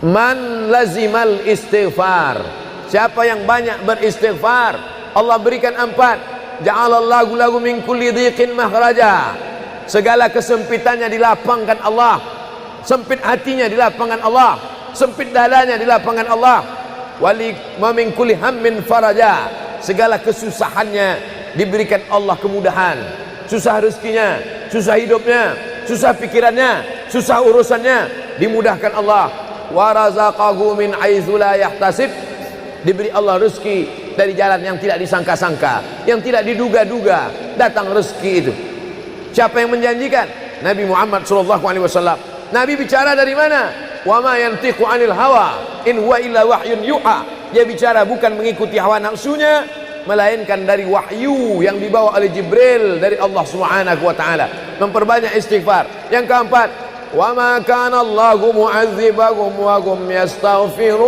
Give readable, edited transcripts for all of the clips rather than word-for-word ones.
Man lazimal istighfar, siapa yang banyak beristighfar, Allah berikan 4. Ja'alallahu lahu min kulli dhiqin makhraja, segala kesempitannya dilapangkan Allah, sempit hatinya dilapangkan Allah, sempit dadanya dilapangkan Allah. Wali wa min kulli hammin faraja, segala kesusahannya diberikan Allah kemudahan. Susah rezekinya, susah hidupnya, susah pikirannya, susah urusannya, dimudahkan Allah. Wa razaqahu min haitsu la yahtasib, diberi Allah rezeki dari jalan yang tidak disangka-sangka, yang tidak diduga-duga, datang rezeki itu. Siapa yang menjanjikan? Nabi Muhammad SAW. Nabi bicara dari mana? Wa ma yantiqu 'anil hawa in huwa illa wahyun yuha. Dia bicara bukan mengikuti hawa nafsunya, melainkan dari wahyu yang dibawa oleh Jibril dari Allah Subhanahu wa taala. Memperbanyak istighfar. Yang keempat, wa ma kana Allahu mu'adzibahum wa hum yastaghfirun.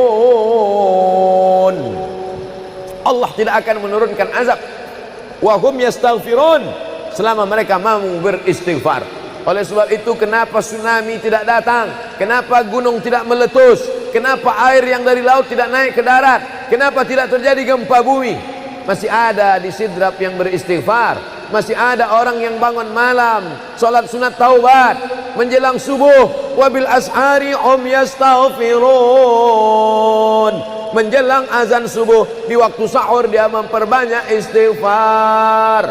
Allah tidak akan menurunkan azab wa hum yastaghfirun selama mereka mau beristighfar. Oleh sebab itu, kenapa tsunami tidak datang? Kenapa gunung tidak meletus? Kenapa air yang dari laut tidak naik ke darat? Kenapa tidak terjadi gempa bumi? Masih ada di Sidrap yang beristighfar. Masih ada orang yang bangun malam, salat sunat taubat menjelang subuh. Wabil ashari hum yastaghfirun. Menjelang azan subuh, di waktu sahur dia memperbanyak istighfar.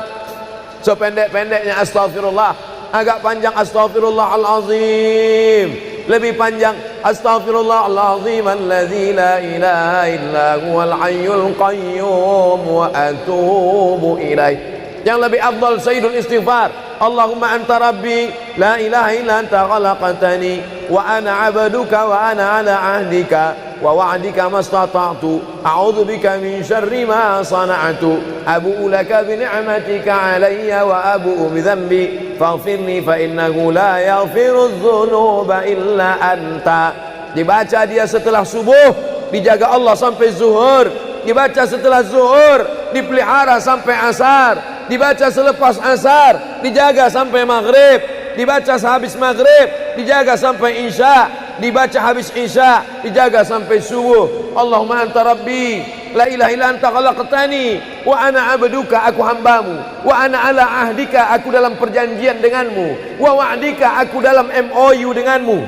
Sependek-pendeknya astaghfirullah, agak panjang astaghfirullahalazim, lebih panjang astaghfirullahalazim alladzi la ilaha illa huwal hayyul qayyum wa atubu ilaih. Yang lebih afdal sayyidul istighfar, Allahumma anta rabbi la ilaha illa anta khalaqtani wa ana 'abduka wa ana 'ala 'ahdika wa wa'dika mastata'tu a'udzu bika min syarri ma sana'tu abu'u laka bi ni'matika 'alayya wa abu'u bi dhanbi faghfirli fa innahu la yaghfiru dzunuba illa anta. Dibaca dia setelah subuh, dijaga Allah sampai zuhur. Dibaca setelah zuhur, dipelihara sampai asar. Dibaca selepas asar, dijaga sampai maghrib. Dibaca sehabis maghrib, dijaga sampai isya. Dibaca habis isya, dijaga sampai subuh. Allahumma anta rabbi la ilaha illa anta khalaqtani wa ana 'abduka, aku hambamu, wa ana 'ala ahdika, aku dalam perjanjian denganmu, wa wa'dika, aku dalam MOU denganmu,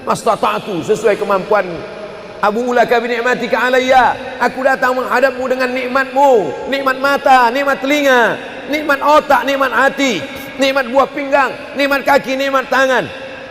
mastata'tu, sesuai kemampuanmu. Abu ulaka bi ni'matika alayya, aku datang menghadapmu dengan nikmatmu, nikmat mata, nikmat telinga, nikmat otak, nikmat hati, nikmat buah pinggang, nikmat kaki, nikmat tangan.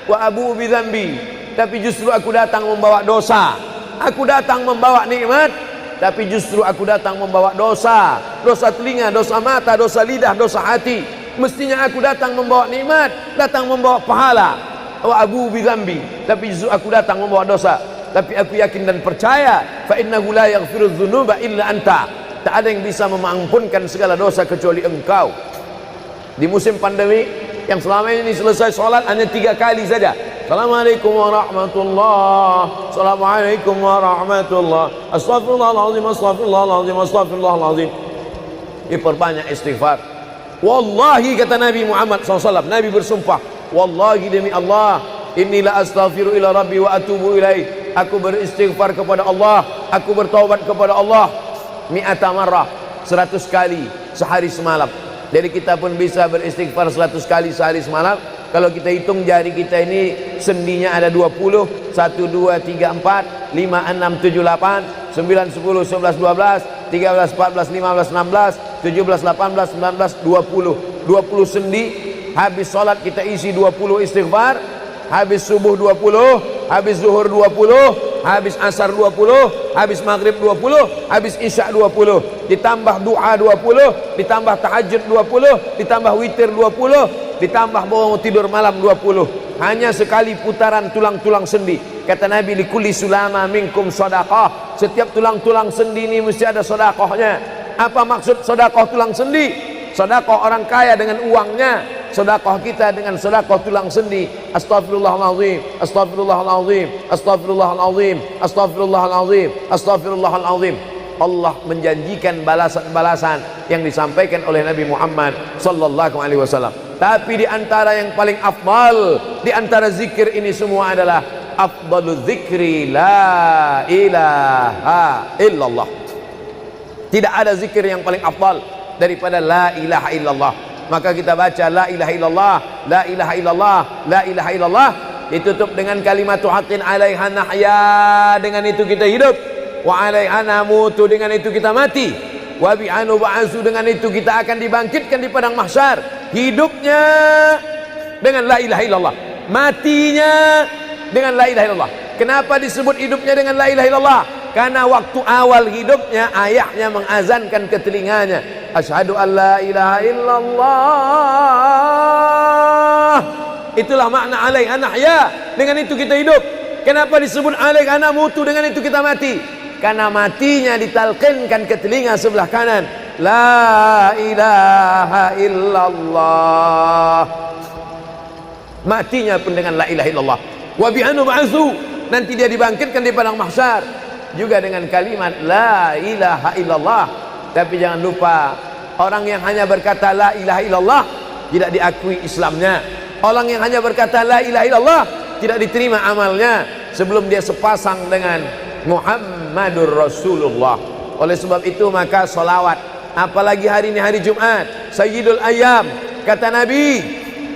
Wa abu bi dzambi, tapi justru aku datang membawa dosa. Aku datang membawa nikmat, tapi justru aku datang membawa dosa. Dosa telinga, dosa mata, dosa lidah, dosa hati. Mestinya aku datang membawa nikmat, datang membawa pahala. Wa abu bi dzambi, tapi justru aku datang membawa dosa. Tapi aku yakin dan percaya, fa innahu la yaghfiru dzunuba illa anta, tak ada yang bisa mengampunkan segala dosa kecuali engkau. Di musim pandemi yang selama ini selesai sholat hanya 3 kali saja. Assalamualaikum warahmatullah, assalamualaikum warahmatullah, astaghfirullahaladzim, astaghfirullahaladzim, astaghfirullahaladzim. Diperbanyak istighfar. Wallahi, kata Nabi Muhammad SAW, Nabi bersumpah, wallahi demi Allah, inilah astaghfiru ila rabbi wa atubu ilaih. Aku beristighfar kepada Allah, aku bertaubat kepada Allah mi'ata marrah, 100 kali sehari semalam. Jadi kita pun bisa beristighfar 100 kali sehari semalam. Kalau kita hitung jari kita ini sendinya ada 20, 1, 2, 3, 4, 5, 6, 7, 8, 9, 10, 11, 12, 13, 14, 15, 16, 17, 18, 19, 20. 20 sendi. Habis sholat kita isi 20 istighfar. Habis subuh 20, habis zuhur 20, habis asar 20, habis maghrib 20, habis isya 20, ditambah doa 20, ditambah tahajud 20, ditambah witir 20, ditambah bangun tidur malam 20. Hanya sekali putaran tulang-tulang sendi. Kata Nabi, likulli sulama minkum sedekah, setiap tulang-tulang sendi ini mesti ada sedekahnya. Apa maksud sedekah tulang sendi? Sedekah orang kaya dengan uangnya, sedekah kita dengan sedekah tulang sendi. Astaghfirullahalazim, astaghfirullahalazim, astaghfirullahalazim, astaghfirullahalazim, astaghfirullahalazim. Allah menjanjikan balasan-balasan yang disampaikan oleh Nabi Muhammad sallallahu alaihi wasallam. Tapi di antara yang paling afdal di antara zikir ini semua adalah afdalu dzikri la ilaha illallah. Tidak ada zikir yang paling afdal daripada la ilaha illallah. Maka kita baca la ilaha illallah, la ilaha illallah, la ilaha illallah, ditutup dengan kalimat haqqin 'alaiha nahya, dengan itu kita hidup, wa 'alaiha namutu, dengan itu kita mati, wa bi'anu ba'su, dengan itu kita akan dibangkitkan di padang mahsyar. Hidupnya dengan la ilaha illallah, matinya dengan la ilaha illallah. Kenapa disebut hidupnya dengan la ilaha illallah? Karena waktu awal hidupnya ayahnya mengazankan ke telinganya, asyhadu an la ilaha illallah. Itulah makna alaiha nahya, dengan itu kita hidup. Kenapa disebut alaiha namutu, dengan itu kita mati? Karena matinya ditalqinkan ke telinga sebelah kanan, la ilaha illallah. Matinya pun dengan la ilaha illallah. Wa bi'anu ba'su, nanti dia dibangkitkan di padang mahsyar juga dengan kalimat la ilaha illallah. Tapi jangan lupa, orang yang hanya berkata la ilaha illallah tidak diakui Islamnya. Orang yang hanya berkata la ilaha illallah tidak diterima amalnya sebelum dia sepasang dengan Muhammadur Rasulullah. Oleh sebab itu maka solawat, apalagi hari ini hari Jumat, Sayyidul Ayyam, kata Nabi,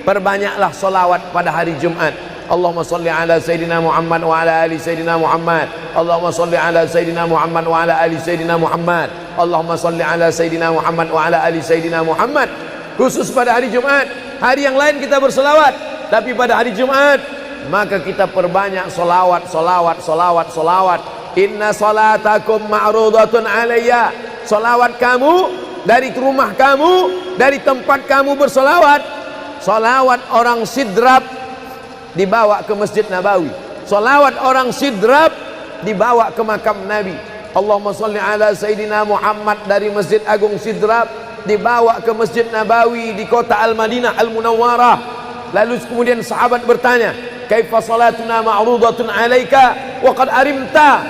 perbanyaklah solawat pada hari Jumat. Allahumma salli ala Sayyidina Muhammad wa ala ali Sayyidina Muhammad. Allahumma salli ala Sayyidina Muhammad wa ala ali Sayyidina Muhammad. Allahumma salli ala Sayyidina Muhammad wa ala ali Sayyidina Muhammad. Khusus pada hari Jumat. Hari yang lain kita berselawat, tapi pada hari Jumat maka kita perbanyak solawat, solawat, solawat, solawat. Inna salatakum ma'rudatun alayya. Solawat kamu dari rumah kamu, dari tempat kamu bersolawat. Solawat orang sidrap dibawa ke Masjid Nabawi. Salawat orang sidrap dibawa ke makam Nabi. Allahumma salli ala Sayyidina Muhammad dari Masjid Agung Sidrap dibawa ke Masjid Nabawi di kota Al-Madinah Al-Munawwarah. Lalu kemudian sahabat bertanya, kaifa salatuna ma'rudatun alaika wa qad arimta?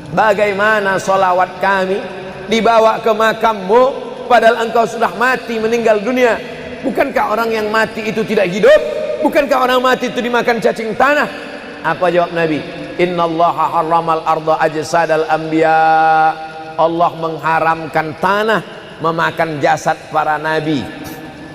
Bagaimana salawat kami dibawa ke makammu padahal engkau sudah mati, meninggal dunia? Bukankah orang yang mati itu tidak hidup? Bukankah orang mati itu dimakan cacing tanah? Apa jawab Nabi? Innallaha harramal arda ajsadal anbiya. Allah mengharamkan tanah memakan jasad para nabi.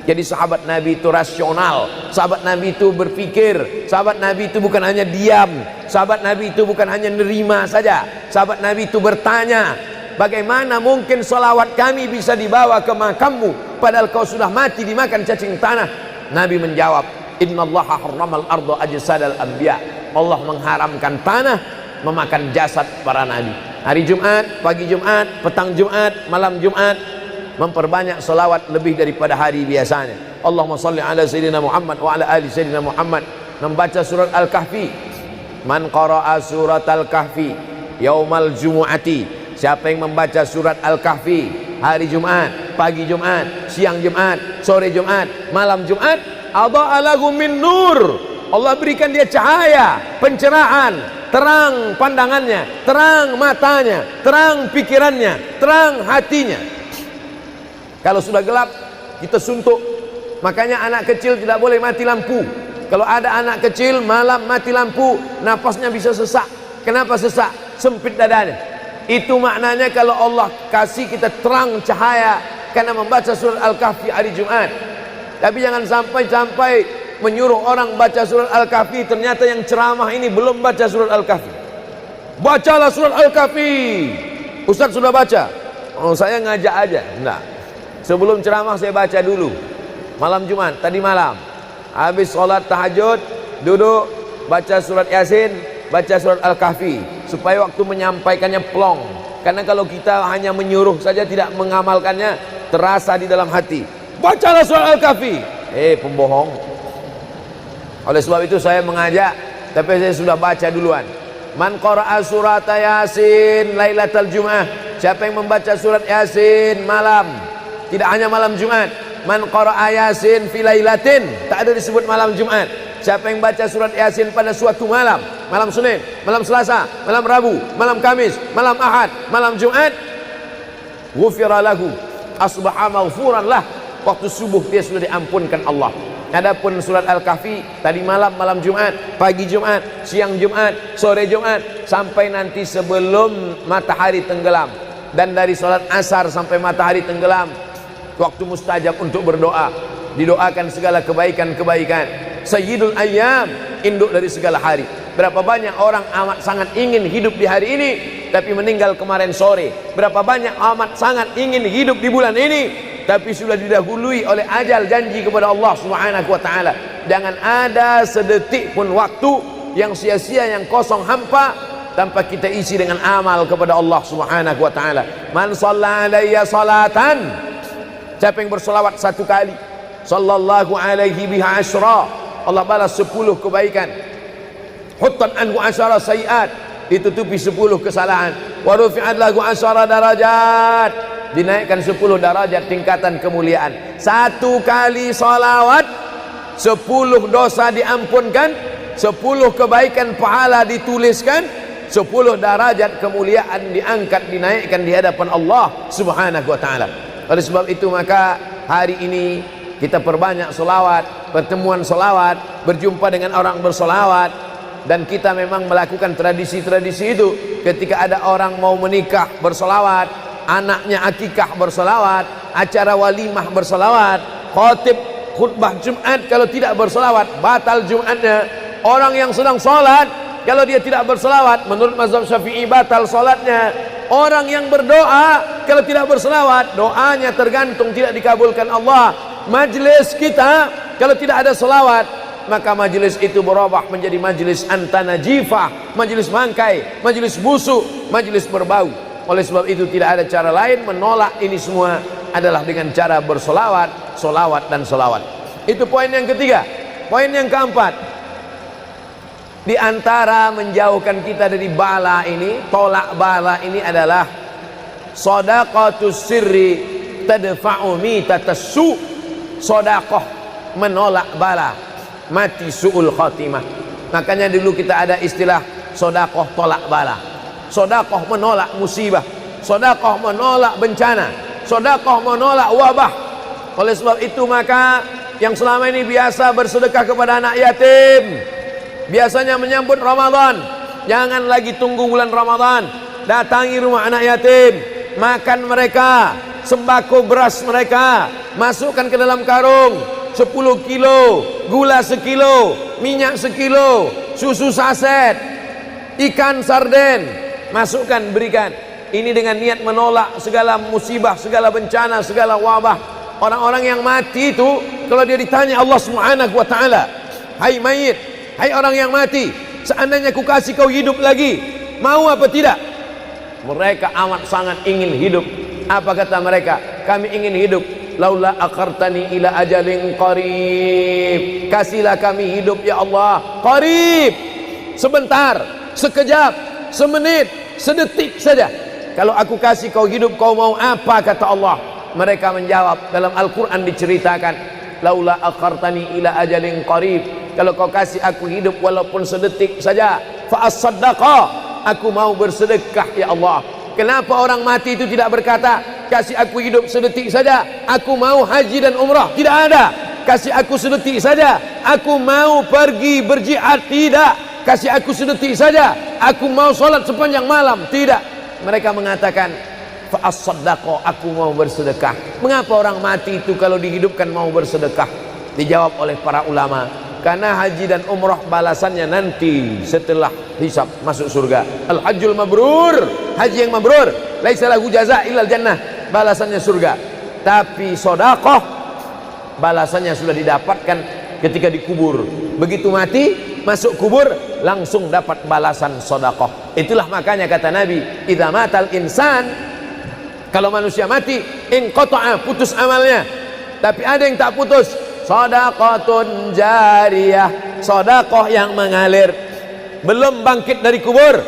Jadi sahabat Nabi itu rasional, sahabat Nabi itu berpikir, sahabat Nabi itu bukan hanya diam, sahabat Nabi itu bukan hanya nerima saja, sahabat Nabi itu bertanya, bagaimana mungkin salawat kami bisa dibawa ke makammu padahal kau sudah mati dimakan cacing tanah? Nabi menjawab, innallaha harramal arda ajsadal anbiya. Allah mengharamkan tanah memakan jasad para nabi. Hari Jumat, pagi Jumat, petang Jumat, malam Jumat, memperbanyak salawat lebih daripada hari biasanya. Allahumma salli ala Sayyidina Muhammad wa ala ali Sayyidina Muhammad. Membaca surat Al-Kahfi. Man qara'a surat Al-Kahfi yaumal jumu'ati. Siapa yang membaca surat Al-Kahfi hari Jumat, pagi Jumat, siang Jumat, sore Jumat, malam Jumat, adha'a lahu min nur. Allah berikan dia cahaya, pencerahan, terang pandangannya, terang matanya, terang pikirannya, terang hatinya. Kalau sudah gelap, kita suntuk. Makanya anak kecil tidak boleh mati lampu. Kalau ada anak kecil malam mati lampu, napasnya bisa sesak. Kenapa sesak? Sempit dadanya. Itu maknanya kalau Allah kasih kita terang cahaya karena membaca surat Al-Kahfi hari Jumat. Tapi jangan sampai menyuruh orang baca surat Al-Kahfi, ternyata yang ceramah ini belum baca surat Al-Kahfi. Bacalah surat Al-Kahfi. Ustaz sudah baca. Oh, saya ngajak aja. Enggak. Sebelum ceramah saya baca dulu. Malam Jumat, tadi malam. Habis sholat tahajud, duduk, baca surat Yasin, baca surat Al-Kahfi. Supaya waktu menyampaikannya plong. Karena kalau kita hanya menyuruh saja tidak mengamalkannya, terasa di dalam hati. Bacalah surat Al-Kahfi. Pembohong. Oleh sebab itu saya mengajak, tapi saya sudah baca duluan. Man qara'a surat Yasin lailatal Jum'ah. Siapa yang membaca surat Yasin malam, tidak hanya malam Jumat. Man qara'a Yasin fi lailatin, tak ada disebut malam Jumat. Siapa yang baca surat Yasin pada suatu malam, malam Senin, malam Selasa, malam Rabu, malam Kamis, malam Ahad, malam Jumat, ghufira lahu, asbaha maghfuran lah. Waktu subuh dia sudah diampunkan Allah. Adapun surat Al-Kahfi tadi malam, malam Jumat, pagi Jumat, siang Jumat, sore Jumat, sampai nanti sebelum matahari tenggelam. Dan dari salat asar sampai matahari tenggelam, waktu mustajab untuk berdoa, didoakan segala kebaikan-kebaikan. Sayyidul ayyam, induk dari segala hari. Berapa banyak orang amat sangat ingin hidup di hari ini tapi meninggal kemarin sore. Berapa banyak amat sangat ingin hidup di bulan ini tapi sudah didahului oleh ajal, janji kepada Allah Subhanahu wa taala. Jangan ada sedetik pun waktu yang sia-sia, yang kosong hampa tanpa kita isi dengan amal kepada Allah Subhanahu wa taala. Man shalla alayya salatan, siapa yang bersolawat satu kali, sallallahu alaihi biha asyra, Allah balas 10 kebaikan. Huttan anhu asyara sayiat, ditutupi 10 kesalahan. Wa rufi'at lahu asyara darajat, dinaikkan 10 darajat tingkatan kemuliaan. Satu kali salawat 10 dosa diampunkan, 10 kebaikan pahala dituliskan, 10 derajat kemuliaan diangkat, dinaikkan di hadapan Allah Subhanahu wa taala. Oleh sebab itu maka hari ini kita perbanyak selawat, pertemuan selawat, berjumpa dengan orang berselawat. Dan kita memang melakukan tradisi-tradisi itu. Ketika ada orang mau menikah berselawat, anaknya akikah berselawat, acara walimah berselawat, khatib khutbah Jumat kalau tidak berselawat batal Jumatnya. Orang yang sedang sholat kalau dia tidak berselawat, menurut mazhab Syafi'i batal sholatnya. Orang yang berdoa kalau tidak berselawat, doanya tergantung tidak dikabulkan Allah. Majlis kita kalau tidak ada selawat, maka majlis itu berubah menjadi majlis antanajifah, majlis mangkai, majlis busuk, majlis berbau. Oleh sebab itu tidak ada cara lain menolak ini semua adalah dengan cara bersolawat, solawat dan solawat. Itu poin yang ketiga. Poin yang keempat, di antara menjauhkan kita dari bala ini, tolak bala ini adalah shadaqatus sirri tadfa'u mitatassu. Sedekah menolak bala, mati su'ul khatimah. Makanya dulu kita ada istilah sedekah tolak bala. Sedekah menolak musibah, sedekah menolak bencana, sedekah menolak wabah. Oleh sebab itu maka yang selama ini biasa bersedekah kepada anak yatim, biasanya menyambut Ramadan, jangan lagi tunggu bulan Ramadan, datangi rumah anak yatim, makan mereka, sembako beras mereka, masukkan ke dalam karung 10 kilo, gula sekilo, minyak sekilo, susu saset, ikan sarden, masukkan, berikan. Ini dengan niat menolak segala musibah, segala bencana, segala wabah. Orang-orang yang mati itu kalau dia ditanya Allah Subhanahu wa taala, hai mayit, hai orang yang mati, seandainya ku kasih kau hidup lagi, mau apa tidak? Mereka amat sangat ingin hidup. Apa kata mereka? Kami ingin hidup. Laula akhartani ila ajalin qarib, kasihlah kami hidup ya Allah qarib, sebentar, sekejap, semenit, sedetik saja. Kalau aku kasih kau hidup, kau mau apa? Kata Allah. Mereka menjawab, dalam Al-Quran diceritakan, laula akhartani ila ajalin qarib, kalau kau kasih aku hidup walaupun sedetik saja, fa as-saddaqa, aku mau bersedekah ya Allah. Kenapa orang mati itu tidak berkata, kasih aku hidup sedetik saja, aku mau haji dan umrah? Tidak ada. Kasih aku sedetik saja, aku mau pergi berjihad? Tidak. Kasih aku sedetik saja, aku mau sholat sepanjang malam? Tidak. Mereka mengatakan, fa as-saddaqa, aku mau bersedekah. Mengapa orang mati itu kalau dihidupkan mau bersedekah? Dijawab oleh para ulama, karena haji dan umrah balasannya nanti setelah hisab masuk surga. Al-hajjul mabrur, haji yang mabrur, laisa lahu jaza illal jannah, balasannya surga. Tapi sedekah balasannya sudah didapatkan ketika dikubur. Begitu mati masuk kubur langsung dapat balasan sedekah. Itulah makanya kata Nabi, idza matal insan, kalau manusia mati, inqata'a, putus amalnya. Tapi ada yang tak putus, shadaqatun jariyah, sedekah yang mengalir. Belum bangkit dari kubur,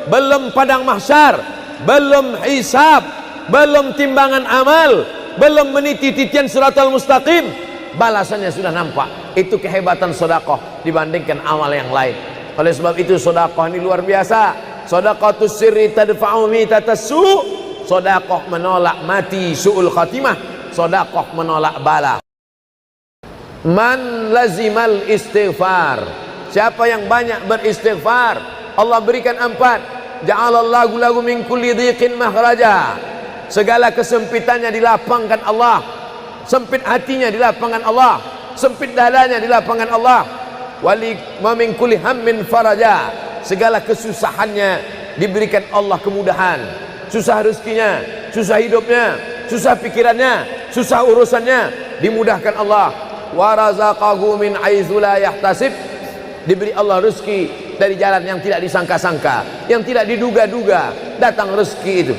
belum padang mahsyar, belum hisab, belum timbangan amal, belum meniti titian siratal mustaqim, balasannya sudah nampak. Itu kehebatan sedekah dibandingkan amal yang lain. Oleh sebab itu sedekah ini luar biasa. Shadaqatus sirri tadfa'u mitatassu, sedekah menolak mati su'ul khatimah, sedekah menolak bala. Man lazimal istighfar, siapa yang banyak beristighfar, Allah berikan 4. Ja'alallahu lahu min kulli dhiqin makhraja, segala kesempitannya dilapangkan Allah, sempit hatinya dilapangkan Allah, sempit dadanya dilapangkan Allah. Wali wa min kulli hammin faraja, segala kesusahannya diberikan Allah kemudahan, susah rezekinya, susah hidupnya, susah pikirannya, susah urusannya dimudahkan Allah. Wa razaqahu min haitsu la yahtasib, diberi Allah rezeki dari jalan yang tidak disangka-sangka, yang tidak diduga-duga datang rezeki itu.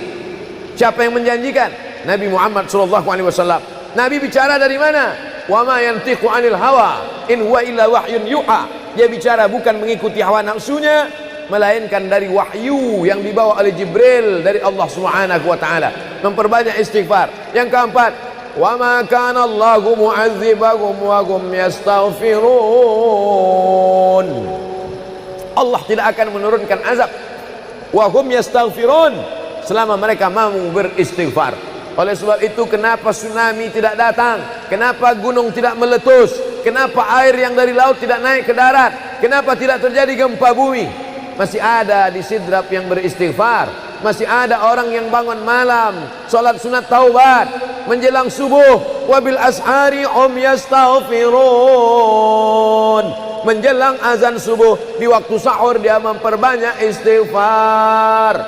Siapa yang menjanjikan? Nabi Muhammad SAW. Nabi bicara dari mana? Wa ma yantiqu 'anil hawa in huwa illa wahyun yuha. Dia bicara bukan mengikuti hawa nafsunya, melainkan dari wahyu yang dibawa oleh Jibril dari Allah Subhanahu wa taala. Memperbanyak istighfar. Yang keempat, wa ma kana Allahu mu'adzibahum wa hum yastaghfirun. Allah tidak akan menurunkan azab wa hum yastaghfirun selama mereka mau beristighfar. Oleh sebab itu, kenapa tsunami tidak datang? Kenapa gunung tidak meletus? Kenapa air yang dari laut tidak naik ke darat? Kenapa tidak terjadi gempa bumi? Masih ada di Sidrap yang beristighfar. Masih ada orang yang bangun malam, salat sunat taubat menjelang subuh. Wabil ashari yastaghfirun. Menjelang azan subuh, di waktu sahur dia memperbanyak istighfar.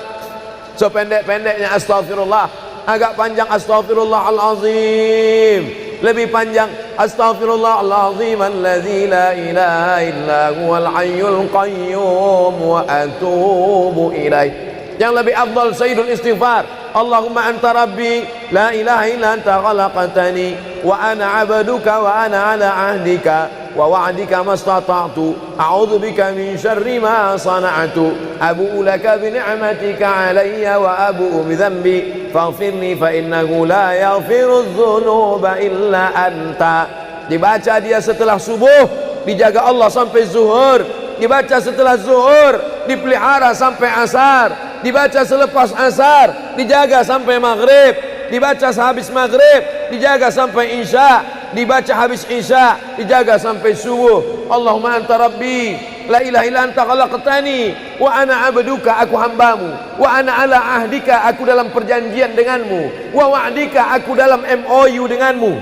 Sependek-pendeknya astaghfirullah, agak panjang astaghfirullahalazim, lebih panjang astaghfirullahalazim alladzi la ilaha illa huwal hayyul qayyum wa atubu ilaih. Yang lebih afdal sayyidul istighfar, Allahumma anta rabbi la ilaha illa anta khalaqtani wa ana 'abduka wa ana 'ala 'ahdika wa wa'dika mastata'tu a'udzu bika min syarri ma sana'tu abu'u laka bi ni'matika 'alayya wa abu'u bi dhanbi faghfirli fa innahu la yaghfiru dzunuba illa anta. Dibaca dia setelah subuh, dijaga Allah sampai zuhur. Dibaca setelah zuhur, dipelihara sampai asar. Dibaca selepas asar, dijaga sampai maghrib. Dibaca sehabis maghrib, dijaga sampai isya. Dibaca habis isya, dijaga sampai subuh. Allahumma anta rabbi la ilaha illa anta khalaqtani wa ana 'abduka, aku hambamu, wa ana 'ala ahdika, aku dalam perjanjian denganmu, wa wa'dika, aku dalam MOU denganmu,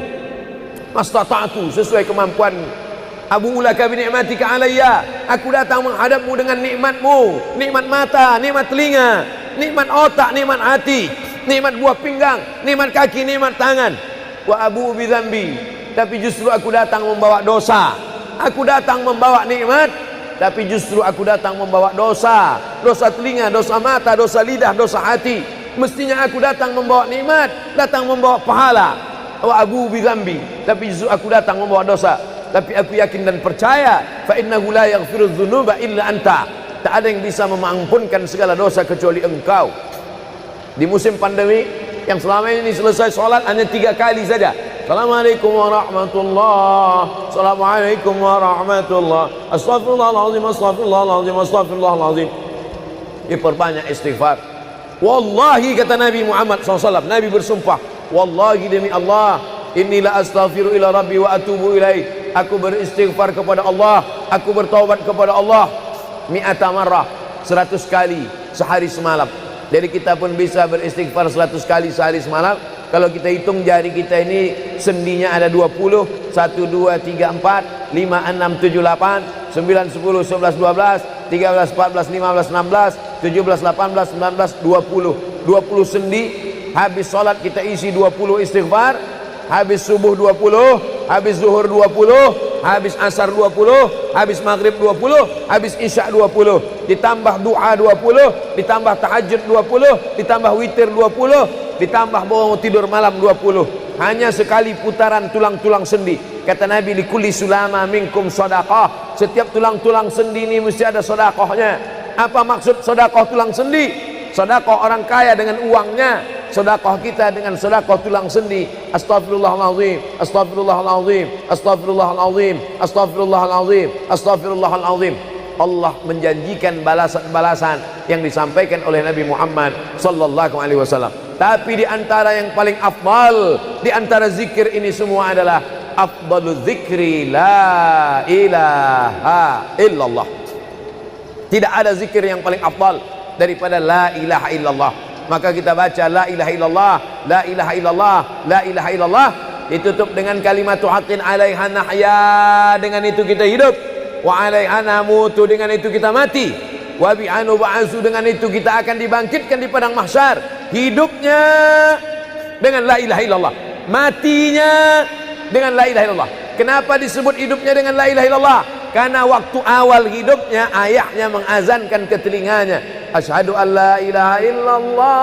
mastata'tu, sesuai kemampuanmu. Abu ulaka bi ni'matika alayya, aku datang menghadapmu dengan nikmatmu, nikmat mata, nikmat telinga, nikmat otak, nikmat hati, nikmat buah pinggang, nikmat kaki, nikmat tangan. Wa abu bi dzambi, tapi justru aku datang membawa dosa. Aku datang membawa nikmat, tapi justru aku datang membawa dosa. Dosa telinga, dosa mata, dosa lidah, dosa hati. Mestinya aku datang membawa nikmat, datang membawa pahala. Wa abu bi dzambi, tapi justru aku datang membawa dosa. Tapi aku yakin dan percaya, fa innahu la yaghfiru dzunuba illa anta, tak ada yang bisa mengampunkan segala dosa kecuali engkau. Di musim pandemi yang selama ini selesai sholat hanya 3 kali saja. Assalamualaikum warahmatullah, assalamualaikum warahmatullah, astaghfirullahaladzim, astaghfirullahaladzim, astaghfirullahaladzim. Diperbanyak istighfar. Wallahi, kata Nabi Muhammad SAW, Nabi bersumpah, wallahi demi Allah, inilah astaghfiru ila rabbi wa atubu ilaih, aku beristighfar kepada Allah, aku bertaubat kepada Allah mi'ata marrah, 100 kali sehari semalam. Jadi kita pun bisa beristighfar 100 kali sehari semalam. Kalau kita hitung jari kita ini sendinya ada 20, 1, 2, 3, 4, 5, 6, 7, 8, 9, 10, 11, 12, 13, 14, 15, 16, 17, 18, 19, 20. 20 sendi. Habis sholat kita isi 20 istighfar. Habis subuh 20, habis zuhur 20, habis asar 20, habis maghrib 20, habis isya 20, ditambah doa 20, ditambah tahajud 20, ditambah witir 20, ditambah bangun tidur malam 20. Hanya sekali putaran tulang-tulang sendi. Kata Nabi, likulli sulama minkum sedekah, setiap tulang-tulang sendi ini mesti ada sedekahnya. Apa maksud sedekah tulang sendi? Sedekah orang kaya dengan uangnya, sedekah kita dengan sedekah tulang sendi. Astaghfirullahalazim, astaghfirullahalazim, astaghfirullahalazim, astaghfirullahalazim, astaghfirullahalazim. Allah menjanjikan balasan-balasan yang disampaikan oleh Nabi Muhammad sallallahu alaihi wasallam. Tapi di antara yang paling afdal di antara zikir ini semua adalah afdalu dzikri la ilaha illallah. Tidak ada zikir yang paling afdal daripada la ilaha illallah. Maka kita baca la ilaha illallah, la ilaha illallah, la ilaha illallah, ditutup dengan kalimat haqqin 'alaiha nahya, dengan itu kita hidup, wa 'alaiha namutu, dengan itu kita mati, wa bi'anu ba'su, dengan itu kita akan dibangkitkan di padang mahsyar. Hidupnya dengan la ilaha illallah, matinya dengan la ilaha illallah. Kenapa disebut hidupnya dengan la ilaha illallah? Karena waktu awal hidupnya ayahnya mengazankan ke telinganya, asyhadu an la ilaha illallah.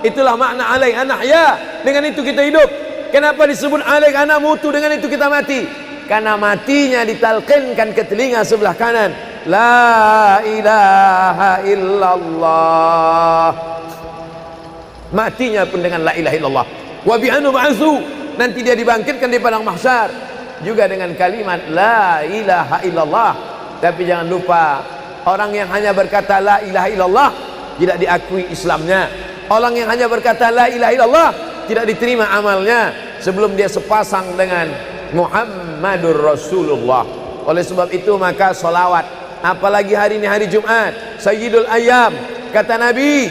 Itulah makna alaiha nahya, dengan itu kita hidup. Kenapa disebut alaiha namutu, dengan itu kita mati? Karena matinya ditalqinkan ke telinga sebelah kanan, la ilaha illallah. Matinya pun dengan la ilaha illallah. Wa bi'anu ba'su, nanti dia dibangkitkan di padang mahsyar juga dengan kalimat la ilaha illallah. Tapi jangan lupa, orang yang hanya berkata la ilaha illallah tidak diakui Islamnya. Orang yang hanya berkata la ilaha illallah tidak diterima amalnya sebelum dia sepasang dengan Muhammadur Rasulullah. Oleh sebab itu maka solawat, apalagi hari ini hari Jumat, Sayyidul Ayyam, kata Nabi,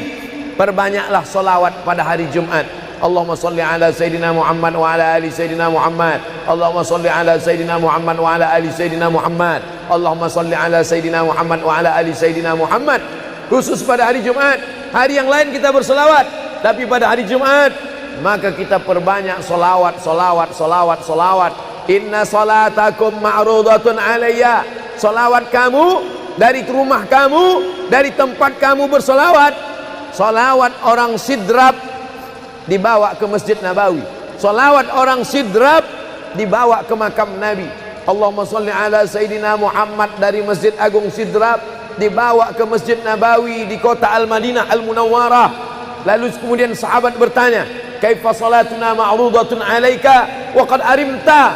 perbanyaklah solawat pada hari Jumat. Allahumma salli ala Sayyidina Muhammad wa ala ali Sayyidina Muhammad. Allahumma salli ala Sayyidina Muhammad wa ala ali Sayyidina Muhammad. Allahumma salli ala Sayyidina Muhammad wa ala ali Sayyidina Muhammad. Khusus pada hari Jumat. Hari yang lain kita berselawat, tapi pada hari Jumat maka kita perbanyak solawat, solawat, solawat, solawat. Inna salatakum ma'rudatun alayya. Solawat kamu dari rumah kamu, dari tempat kamu bersolawat. Solawat orang Sidrap dibawa ke Masjid Nabawi. Salawat orang Sidrap dibawa ke makam Nabi. Allahumma salli ala Sayyidina Muhammad dari Masjid Agung Sidrap dibawa ke Masjid Nabawi di kota Al-Madinah Al-Munawwarah. Lalu kemudian sahabat bertanya, kaifa salatuna ma'rudatun alaika wa qad arimta?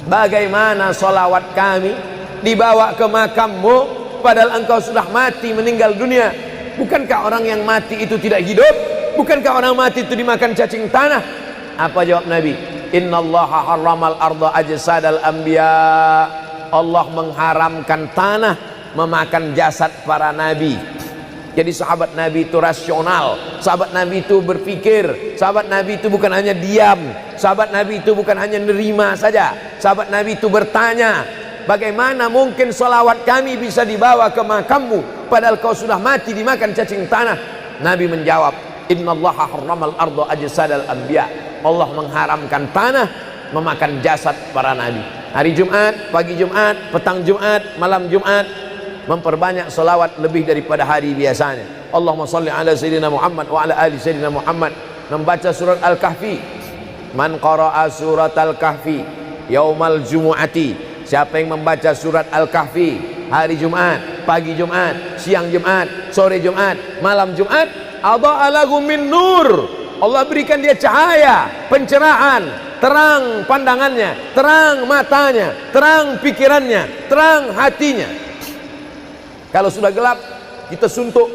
Bagaimana salawat kami dibawa ke makammu padahal engkau sudah mati, meninggal dunia? Bukankah orang yang mati itu tidak hidup? Bukankah orang mati itu dimakan cacing tanah? Apa jawab Nabi? Innallaha harramal arda ajsadal anbiya. Allah mengharamkan tanah memakan jasad para nabi. Jadi sahabat Nabi itu rasional, sahabat Nabi itu berpikir, sahabat Nabi itu bukan hanya diam, sahabat Nabi itu bukan hanya nerima saja, sahabat Nabi itu bertanya, bagaimana mungkin salawat kami bisa dibawa ke makammu padahal kau sudah mati dimakan cacing tanah? Nabi menjawab, innallaha harramal arda ajsadal anbiya. Allah mengharamkan tanah memakan jasad para nabi. Hari Jumat, pagi Jumat, petang Jumat, malam Jumat, memperbanyak salawat lebih daripada hari biasanya. Allahumma salli ala Sayyidina Muhammad wa ala ali Sayyidina Muhammad. Membaca surat Al-Kahfi. Man qara'a surat Al-Kahfi yaumal jumu'ati. Siapa yang membaca surat Al-Kahfi hari Jumat, pagi Jumat, siang Jumat, sore Jumat, malam Jumat, adha'a lahu min nur. Allah berikan dia cahaya, pencerahan, terang pandangannya, terang matanya, terang pikirannya, terang hatinya. Kalau sudah gelap, kita suntuk.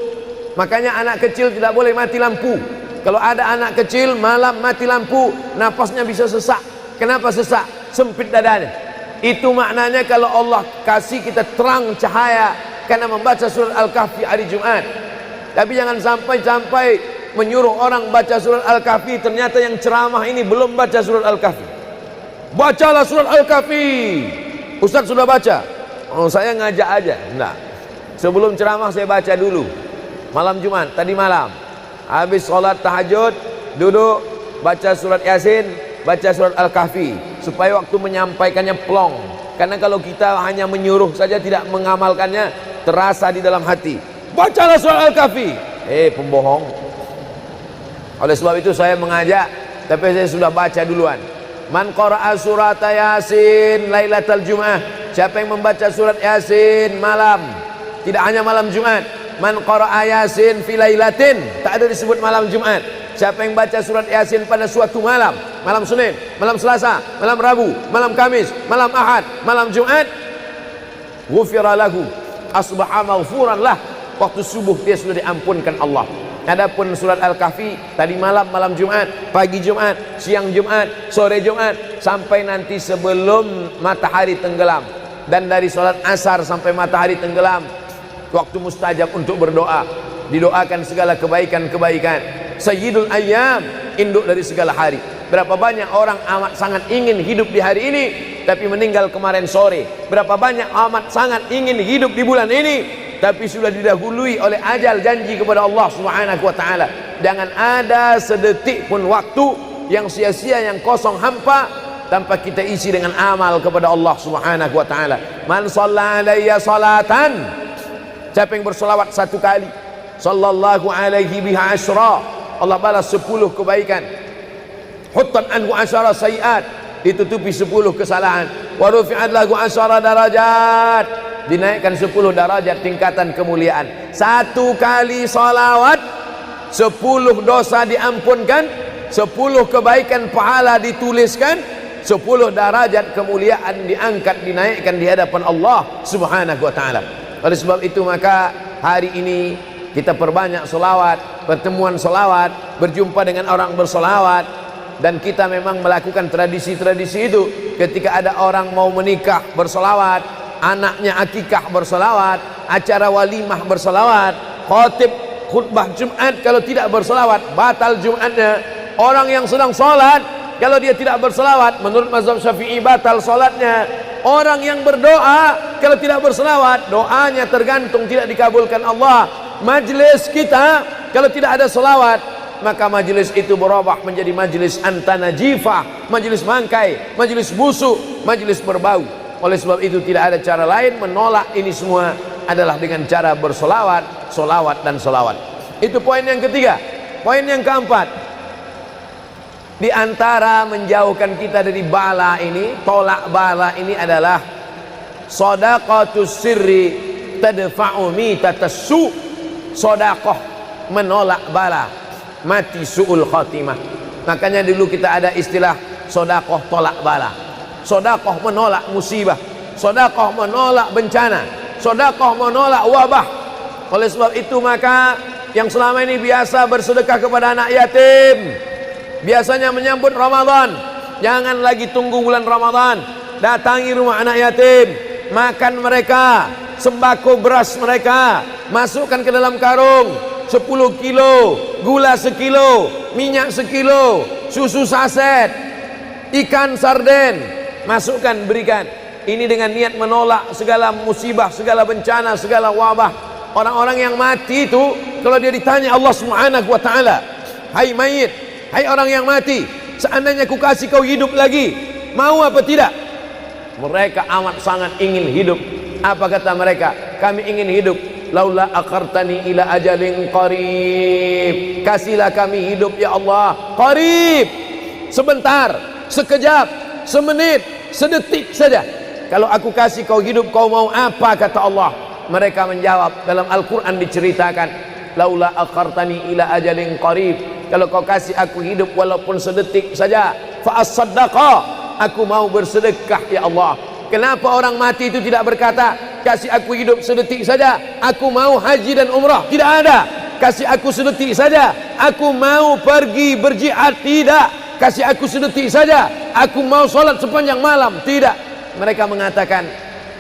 Makanya anak kecil tidak boleh mati lampu. Kalau ada anak kecil malam mati lampu, napasnya bisa sesak. Kenapa sesak? Sempit dadanya. Itu maknanya kalau Allah kasih kita terang cahaya karena membaca surat Al-Kahfi hari Jumat. Tapi jangan sampai menyuruh orang baca surat Al-Kahfi, ternyata yang ceramah ini belum baca surat Al-Kahfi. Bacalah surat Al-Kahfi. Ustaz sudah baca. Oh, saya ngajak aja. Enggak. Sebelum ceramah saya baca dulu. Malam Jumat, tadi malam. Habis sholat tahajud, duduk, baca surat Yasin, baca surat Al-Kahfi. Supaya waktu menyampaikannya plong. Karena kalau kita hanya menyuruh saja tidak mengamalkannya, terasa di dalam hati. Bacalah surat Al-Kahfi. Pembohong. Oleh sebab itu saya mengajak, tapi saya sudah baca duluan. Man qara'a surat Yasin lailatal Jum'ah. Siapa yang membaca surat Yasin malam, tidak hanya malam Jumat. Man qara'a Yasin fi lailatin, tak ada disebut malam Jumat. Siapa yang baca surat Yasin pada suatu malam, malam Senin, malam Selasa, malam Rabu, malam Kamis, malam Ahad, malam Jumat, ghufira lahu, asbaha maghfuran lah. Waktu subuh dia sudah diampunkan Allah. Adapun surat Al-Kahfi tadi malam, malam Jumat, pagi Jumat, siang Jumat, sore Jumat, sampai nanti sebelum matahari tenggelam. Dan dari salat asar sampai matahari tenggelam, waktu mustajab untuk berdoa, didoakan segala kebaikan-kebaikan. Sayyidul ayyam, induk dari segala hari. Berapa banyak orang amat sangat ingin hidup di hari ini tapi meninggal kemarin sore. Berapa banyak amat sangat ingin hidup di bulan ini tapi sudah didahului oleh ajal, janji kepada Allah Subhanahu wa taala. Jangan ada sedetik pun waktu yang sia-sia, yang kosong hampa tanpa kita isi dengan amal kepada Allah Subhanahu wa taala. Man shalla alayya salatan, siapa yang bersolawat satu kali, sallallahu alaihi biha asyra, Allah balas 10 kebaikan. Huttan anhu asyara sayiat, ditutupi 10 kesalahan. Wa rufi'at lahu asyara darajat, dinaikkan 10 darajat tingkatan kemuliaan. Satu kali salawat 10 dosa diampunkan, 10 kebaikan pahala dituliskan, 10 derajat kemuliaan diangkat, dinaikkan di hadapan Allah Subhanahu wa taala. Oleh sebab itu maka hari ini kita perbanyak selawat, pertemuan selawat, berjumpa dengan orang berselawat. Dan kita memang melakukan tradisi-tradisi itu. Ketika ada orang mau menikah berselawat, anaknya akikah berselawat, acara walimah berselawat, khatib khutbah Jumat kalau tidak berselawat batal Jumatnya. Orang yang sedang sholat kalau dia tidak berselawat, menurut mazhab Syafi'i batal sholatnya. Orang yang berdoa kalau tidak berselawat, doanya tergantung tidak dikabulkan Allah. Majlis kita kalau tidak ada selawat, maka majlis itu berubah menjadi majlis antanajifah, majlis mangkai, majlis busuk, majlis berbau. Oleh sebab itu tidak ada cara lain menolak ini semua adalah dengan cara bersolawat, solawat dan solawat. Itu poin yang ketiga. Poin yang keempat, di antara menjauhkan kita dari bala ini, tolak bala ini adalah shadaqatus sirri tadfa'u mitatassu. Sedekah menolak bala, mati su'ul khatimah. Makanya dulu kita ada istilah sedekah tolak bala. Sedekah menolak musibah, sedekah menolak bencana, sedekah menolak wabah. Oleh sebab itu maka yang selama ini biasa bersedekah kepada anak yatim, biasanya menyambut Ramadan, jangan lagi tunggu bulan Ramadan, datangi rumah anak yatim, makan mereka, sembako beras mereka, masukkan ke dalam karung 10 kilo, gula sekilo, minyak sekilo, susu saset, ikan sarden, masukkan, berikan. Ini dengan niat menolak segala musibah, segala bencana, segala wabah. Orang-orang yang mati itu kalau dia ditanya Allah Subhanahu wa taala, hai mayit, hai orang yang mati, seandainya ku kasih kau hidup lagi, mau apa tidak? Mereka amat sangat ingin hidup. Apa kata mereka? Kami ingin hidup. Laula akhartani ila ajalin qarib, kasihlah kami hidup ya Allah qarib, sebentar, sekejap, semenit, sedetik saja. Kalau aku kasih kau hidup, kau mau apa? Kata Allah. Mereka menjawab, dalam Al-Quran diceritakan, laula akhartani ila ajalin qarib, kalau kau kasih aku hidup walaupun sedetik saja, fa as-saddaqa, aku mau bersedekah ya Allah. Kenapa orang mati itu tidak berkata, kasih aku hidup sedetik saja, aku mau haji dan umrah? Tidak ada. Kasih aku sedetik saja, aku mau pergi berjihad? Tidak. Kasih aku sedetik saja, aku mau sholat sepanjang malam? Tidak. Mereka mengatakan,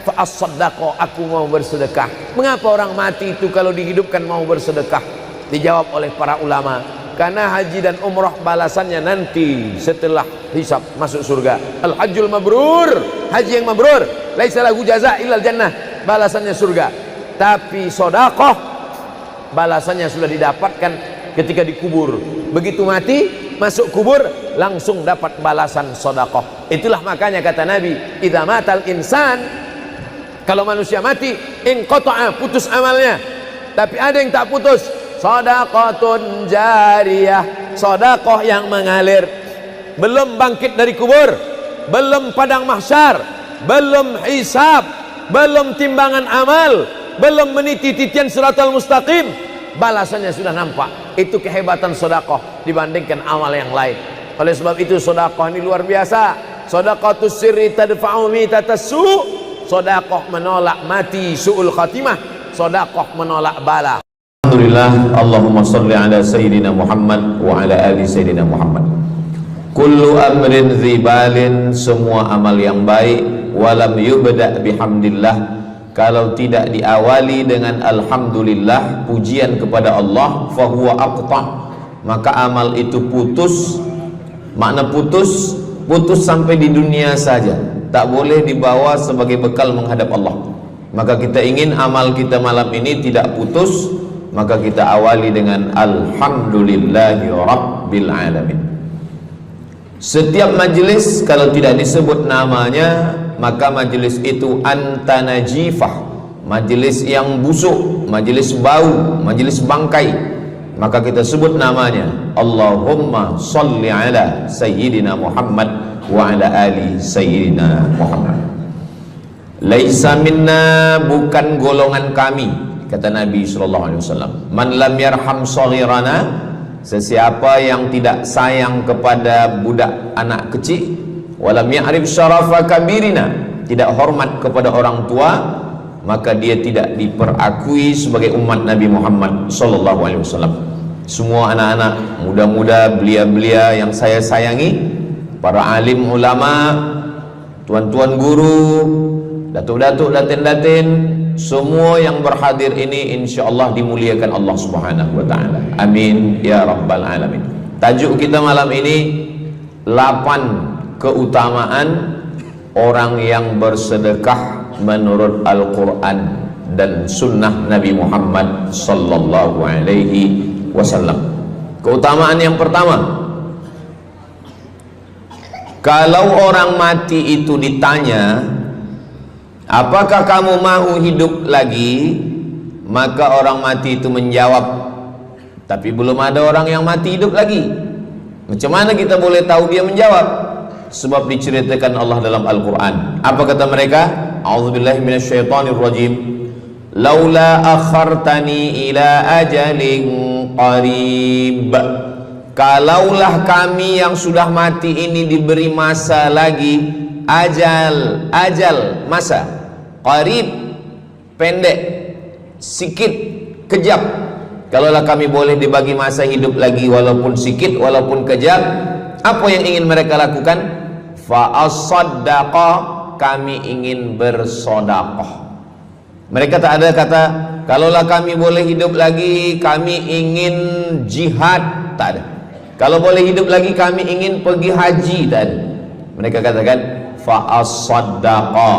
fa as-saddaqa, aku mau bersedekah. Mengapa orang mati itu kalau dihidupkan mau bersedekah? Dijawab oleh para ulama, karena haji dan umrah balasannya nanti setelah hisab masuk surga. Al-hajjul mabrur, haji yang mabrur, laisa lahu jaza' illal jannah, balasannya surga. Tapi sedekah balasannya sudah didapatkan ketika dikubur. Begitu mati masuk kubur langsung dapat balasan sedekah. Itulah makanya kata Nabi, idza matal insan, kalau manusia mati, inqata'a, putus amalnya. Tapi ada yang tak putus, shadaqatun jariyah, sedekah yang mengalir. Belum bangkit dari kubur, belum padang mahsyar, belum hisab, belum timbangan amal, belum meniti titian siratal mustaqim, balasannya sudah nampak. Itu kehebatan sedekah dibandingkan amal yang lain. Oleh sebab itu sedekah ini luar biasa. Shadaqatus sirri tadfa'u mitatassu, sedekah menolak mati su'ul khatimah, sedekah menolak bala. Alhamdulillah, Allahumma salli ala Sayyidina Muhammad wa ala ali Sayyidina Muhammad. Kullu amrin zibalin, semua amal yang baik, walam yubda' bihamdillah, kalau tidak diawali dengan alhamdulillah, pujian kepada Allah, fahuwa aqta', maka amal itu putus. Makna putus, putus sampai di dunia saja, tak boleh dibawa sebagai bekal menghadap Allah. Maka kita ingin amal kita malam ini tidak putus, maka kita awali dengan alhamdulillahi rabbil alamin. Setiap majlis kalau tidak disebut namanya, maka majlis itu antanajifah, majlis yang busuk, majlis bau, majlis bangkai. Maka kita sebut namanya, Allahumma salli ala Sayyidina Muhammad wa ala ali Sayyidina Muhammad. Laisa minna, bukan golongan kami, kata Nabi SAW. Man lam yarham saghirana, sesiapa yang tidak sayang kepada budak anak kecil, walam ya'rif syarafa kabirina, tidak hormat kepada orang tua, maka dia tidak diperakui sebagai umat Nabi Muhammad SAW. Semua anak-anak muda-muda, belia-belia yang saya sayangi, para alim ulama, tuan-tuan guru, datuk-datuk, datin-datin, semua yang berhadir ini insyaallah dimuliakan Allah Subhanahu wa taala. Amin ya rabbal alamin. Tajuk kita malam ini 8 keutamaan orang yang bersedekah menurut Al-Qur'an dan sunnah Nabi Muhammad sallallahu alaihi wasallam. Keutamaan yang pertama, kalau orang mati itu ditanya, apakah kamu mau hidup lagi? Maka orang mati itu menjawab, tapi belum ada orang yang mati hidup lagi. Macam mana kita boleh tahu dia menjawab? Sebab diceritakan Allah dalam Al-Quran. Apa kata mereka? A'udzubillahi minasyaitonirrajim. Laula akhartani ila ajalin qarib, kalaulah kami yang sudah mati ini diberi masa lagi, ajal masa, qarib pendek, sikit, kejap. Kalaulah kami boleh dibagi masa hidup lagi walaupun sikit, walaupun kejap, apa yang ingin mereka lakukan? Fa as-saddaqa, kami ingin bersodaqah. Mereka tak ada kata, kalaulah kami boleh hidup lagi, kami ingin jihad, tak ada. Kalau boleh hidup lagi, kami ingin pergi haji, tak ada. Mereka katakan, fa'as-saddaqa,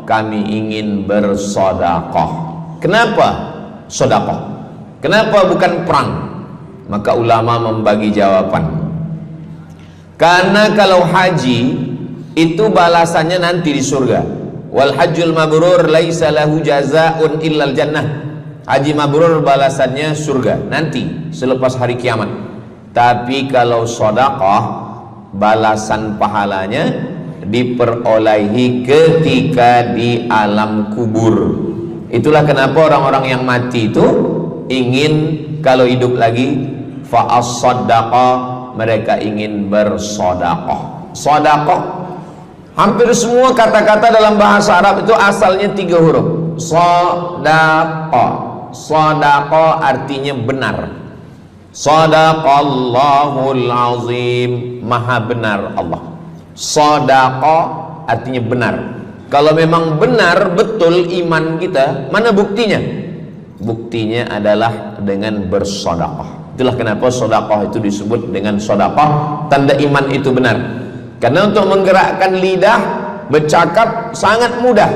kami ingin bersodaqah. Kenapa sodaqah? Kenapa bukan perang? Maka ulama membagi jawaban. Karena kalau haji, itu balasannya nanti di surga. Wal hajjul mabrur laisa lahu jazaa'un illal jannah. Haji mabrur balasannya surga nanti selepas hari kiamat. Tapi kalau sedekah, balasan pahalanya diperolehi ketika di alam kubur. Itulah kenapa orang-orang yang mati itu ingin kalau hidup lagi, fa as-saddaqa, mereka ingin bersedekah. Sedekah, hampir semua kata-kata dalam bahasa Arab itu asalnya 3 huruf. Shadaqah. Shadaqah artinya benar. Shadaqallahul azim, maha benar Allah. Shadaqah artinya benar. Kalau memang benar betul iman kita, mana buktinya? Buktinya adalah dengan bersedekah. Itulah kenapa sedekah itu disebut dengan sedekah, tanda iman itu benar. Karena untuk menggerakkan lidah bercakap sangat mudah.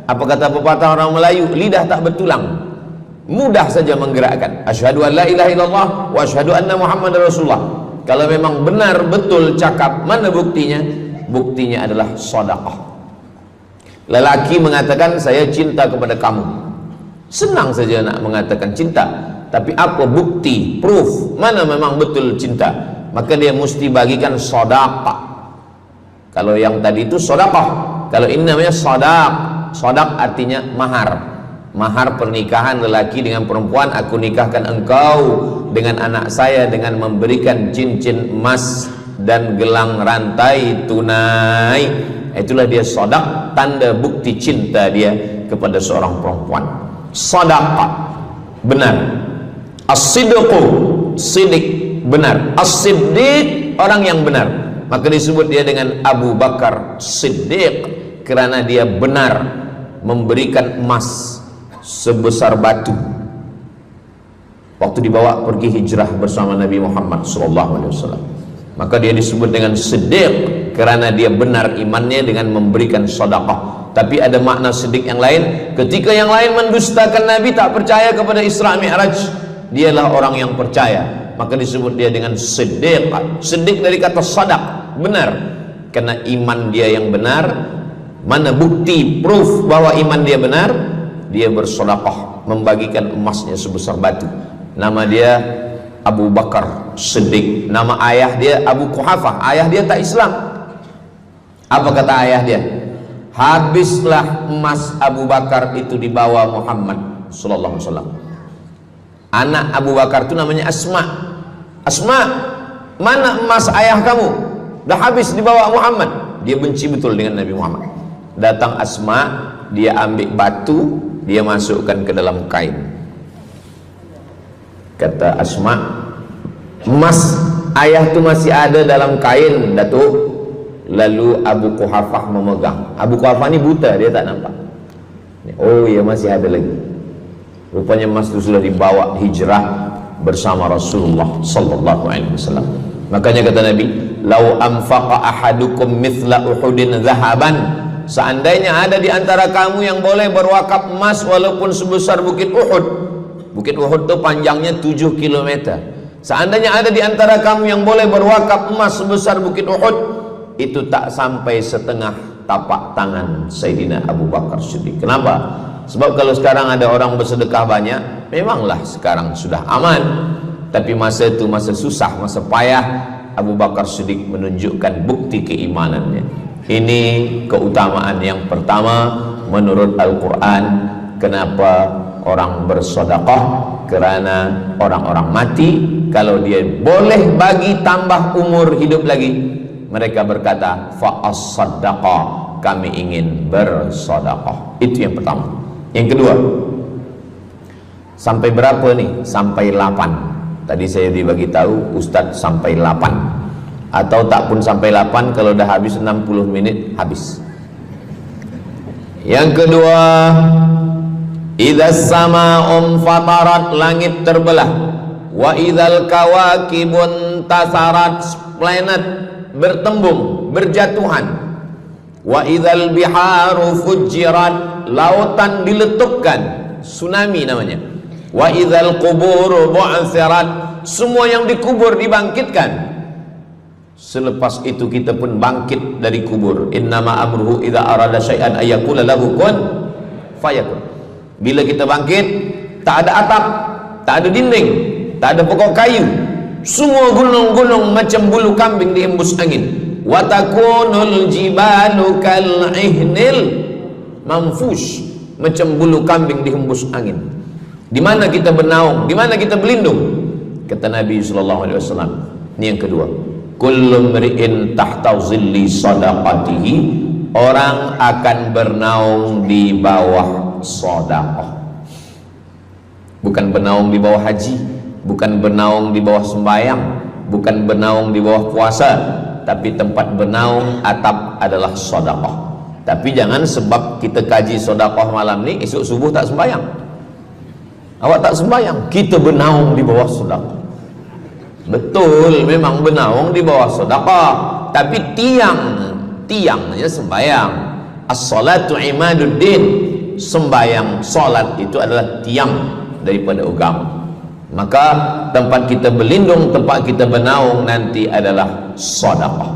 Apa kata pepatah orang Melayu? Lidah tak bertulang, mudah saja menggerakkan. Asyhadu an la ilaha illallah wa asyhadu anna Muhammadar Rasulullah. Kalau memang benar betul cakap, mana buktinya? Buktinya adalah sedekah. Lelaki mengatakan saya cinta kepada kamu, senang saja nak mengatakan cinta, tapi apa bukti, proof, mana memang betul cinta? Maka dia mesti bagikan sedekah. Kalau yang tadi itu sedekah, kalau ini namanya sadaq. Sadaq artinya mahar. Mahar pernikahan lelaki dengan perempuan, aku nikahkan engkau dengan anak saya dengan memberikan cincin emas dan gelang rantai tunai. Itulah dia sadaq, tanda bukti cinta dia kepada seorang perempuan. Sadaqah, benar. As-sidqu, sidik, benar. As-siddiq, orang yang benar. Maka disebut dia dengan Abu Bakar Siddiq, kerana dia benar memberikan emas sebesar batu waktu dibawa pergi hijrah bersama Nabi Muhammad SAW. Maka dia disebut dengan Siddiq kerana dia benar imannya dengan memberikan sedekah. Tapi ada makna siddiq yang lain, ketika yang lain mendustakan Nabi, tak percaya kepada Isra Mi'raj, dialah orang yang percaya, maka disebut dia dengan Siddiq. Siddiq dari kata sadaq, benar, karena iman dia yang benar. Mana bukti, proof bahwa iman dia benar? Dia bersedekah, membagikan emasnya sebesar batu. Nama dia Abu Bakar Siddiq. Nama ayah dia Abu Quhafah. Ayah dia tak Islam. Apa kata ayah dia? Habislah emas Abu Bakar itu dibawa Muhammad sallallahu alaihi wasallam. Anak Abu Bakar itu namanya Asma. Asma, mana emas ayah kamu? Dah habis dibawa Muhammad. Dia benci betul dengan Nabi Muhammad. Datang Asma, dia ambil batu, dia masukkan ke dalam kain. Kata Asma, emas ayah tu masih ada dalam kain, Datuk. Lalu Abu Quhafah memegang. Abu Quhafah ni buta, dia tak nampak. Oh ya, masih ada lagi. Rupanya emas itu sudah dibawa hijrah bersama Rasulullah sallallahu alaihi wasallam. Makanya kata Nabi, "Lau anfaqa ahadukum mithla Uhudin zahaban." Seandainya ada di antara kamu yang boleh berwakaf emas walaupun sebesar Bukit Uhud. Bukit Uhud itu panjangnya 7 km. Seandainya ada di antara kamu yang boleh berwakaf emas sebesar Bukit Uhud, itu tak sampai setengah tapak tangan Sayyidina Abu Bakar Siddiq. Kenapa? Sebab kalau sekarang ada orang bersedekah banyak, memanglah sekarang sudah aman. Tapi masa itu masa susah, masa payah, Abu Bakar Siddiq menunjukkan bukti keimanannya. Ini keutamaan yang pertama menurut Al-Quran. Kenapa orang bersedekah? Kerana orang-orang mati, kalau dia boleh bagi tambah umur hidup lagi, mereka berkata, fa'as-saddaqa, kami ingin bersedekah. Itu yang pertama. Yang kedua, sampai berapa nih? Sampai 8. Tadi saya dibagi tahu Ustadz sampai 8, atau tak pun sampai 8, kalau dah habis 60 menit habis. Yang kedua, idzas sama'um fatarat, langit terbelah, wa idzal kawakibun tasarat, planet bertembung, berjatuhan, wa idzal biharu fujirat, lautan diletupkan, tsunami namanya, wa idzal quburu bu'thirat, semua yang dikubur dibangkitkan. Selepas itu kita pun bangkit dari kubur. Innama amruhu idza arada syai'an ayyakula lahu kun fayakun. Bila kita bangkit, tak ada atap, tak ada dinding, tak ada pokok kayu, semua gunung-gunung macam bulu kambing dihembus angin. Wa takunul jibalu kal ihnil manfush, macam bulu kambing dihembus angin. Di mana kita bernaung? Di mana kita berlindung? Kata Nabi sallallahu alaihi wasallam. Ini yang kedua. Kullu mri'in tahta zilli sadaqatihi, orang akan bernaung di bawah sedekah. Bukan bernaung di bawah haji, bukan bernaung di bawah sembahyang, bukan bernaung di bawah puasa, tapi tempat bernaung atap adalah sedekah. Tapi jangan sebab kita kaji sedekah malam ni, esok subuh tak sembahyang. Awak tak sembahyang, kita bernaung di bawah sedekah. Betul, memang bernaung di bawah sedekah, tapi tiangnya sembahyang. As-salatu imaduddin, sembahyang, salat itu adalah tiang daripada agama. Maka tempat kita berlindung, tempat kita bernaung nanti adalah sedekah.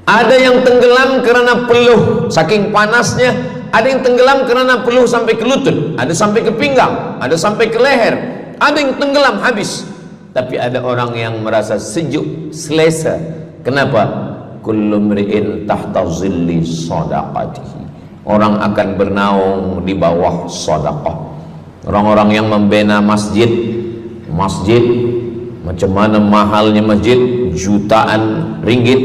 Ada yang tenggelam kerana peluh saking panasnya, ada yang tenggelam kerana peluh sampai ke lutut, ada sampai ke pinggang, ada sampai ke leher, ada yang tenggelam habis. Tapi ada orang yang merasa sejuk, selesa. Kenapa? Kullu mri'in tahta zilli sadaqatihi, orang akan bernaung di bawah sedekah. Orang-orang yang membina masjid, macam mana mahalnya masjid, jutaan ringgit,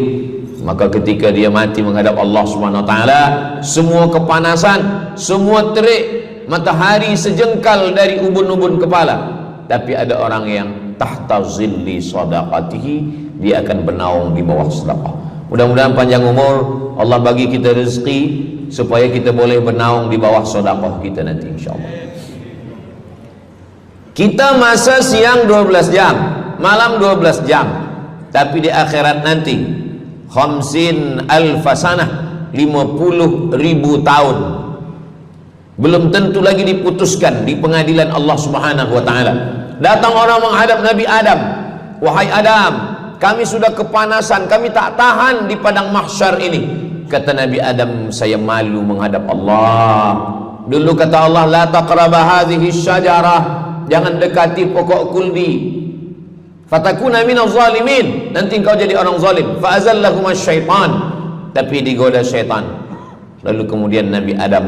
maka ketika dia mati menghadap Allah Subhanahu wa taala, semua kepanasan, semua terik matahari sejengkal dari ubun-ubun kepala, tapi ada orang yang tahta zilli sadaqatihi, dia akan bernaung di bawah sedekah. Mudah-mudahan panjang umur, Allah bagi kita rezeki supaya kita boleh bernaung di bawah sedekah kita nanti insyaallah. Kita masa siang 12 jam, malam 12 jam, tapi di akhirat nanti khamsin alfasanah, 50.000 tahun, belum tentu lagi diputuskan di pengadilan Allah Subhanahu wa taala. Datang orang menghadap Nabi Adam, wahai Adam, kami sudah kepanasan, kami tak tahan di padang mahsyar ini. Kata Nabi Adam, saya malu menghadap Allah. Dulu kata Allah, la taqraba hadhihi syajarah, jangan dekati pokok kuldi, fatakuna minaz zalimin, nanti engkau jadi orang zalim. Fa azallahumas syaitan, tapi digoda syaitan. Lalu kemudian Nabi Adam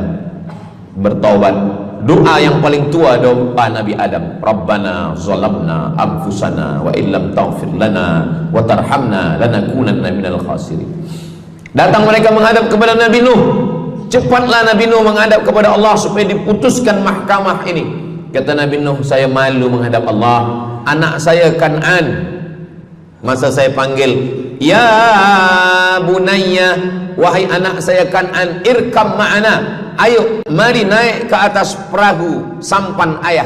bertaubat. Doa yang paling tua doa Nabi Adam, Rabbana zalamna anfusana wa illam taghfir lana wa tarhamna lanakunanna minal khasirin. Datang mereka menghadap kepada Nabi Nuh. Cepatlah Nabi Nuh menghadap kepada Allah supaya diputuskan mahkamah ini. Kata Nabi Nuh, saya malu menghadap Allah. Anak saya Kan'an, masa saya panggil, ya bunayya, wahai anak saya Kan'an, irkam ma'ana, ayo mari naik ke atas perahu sampan ayah.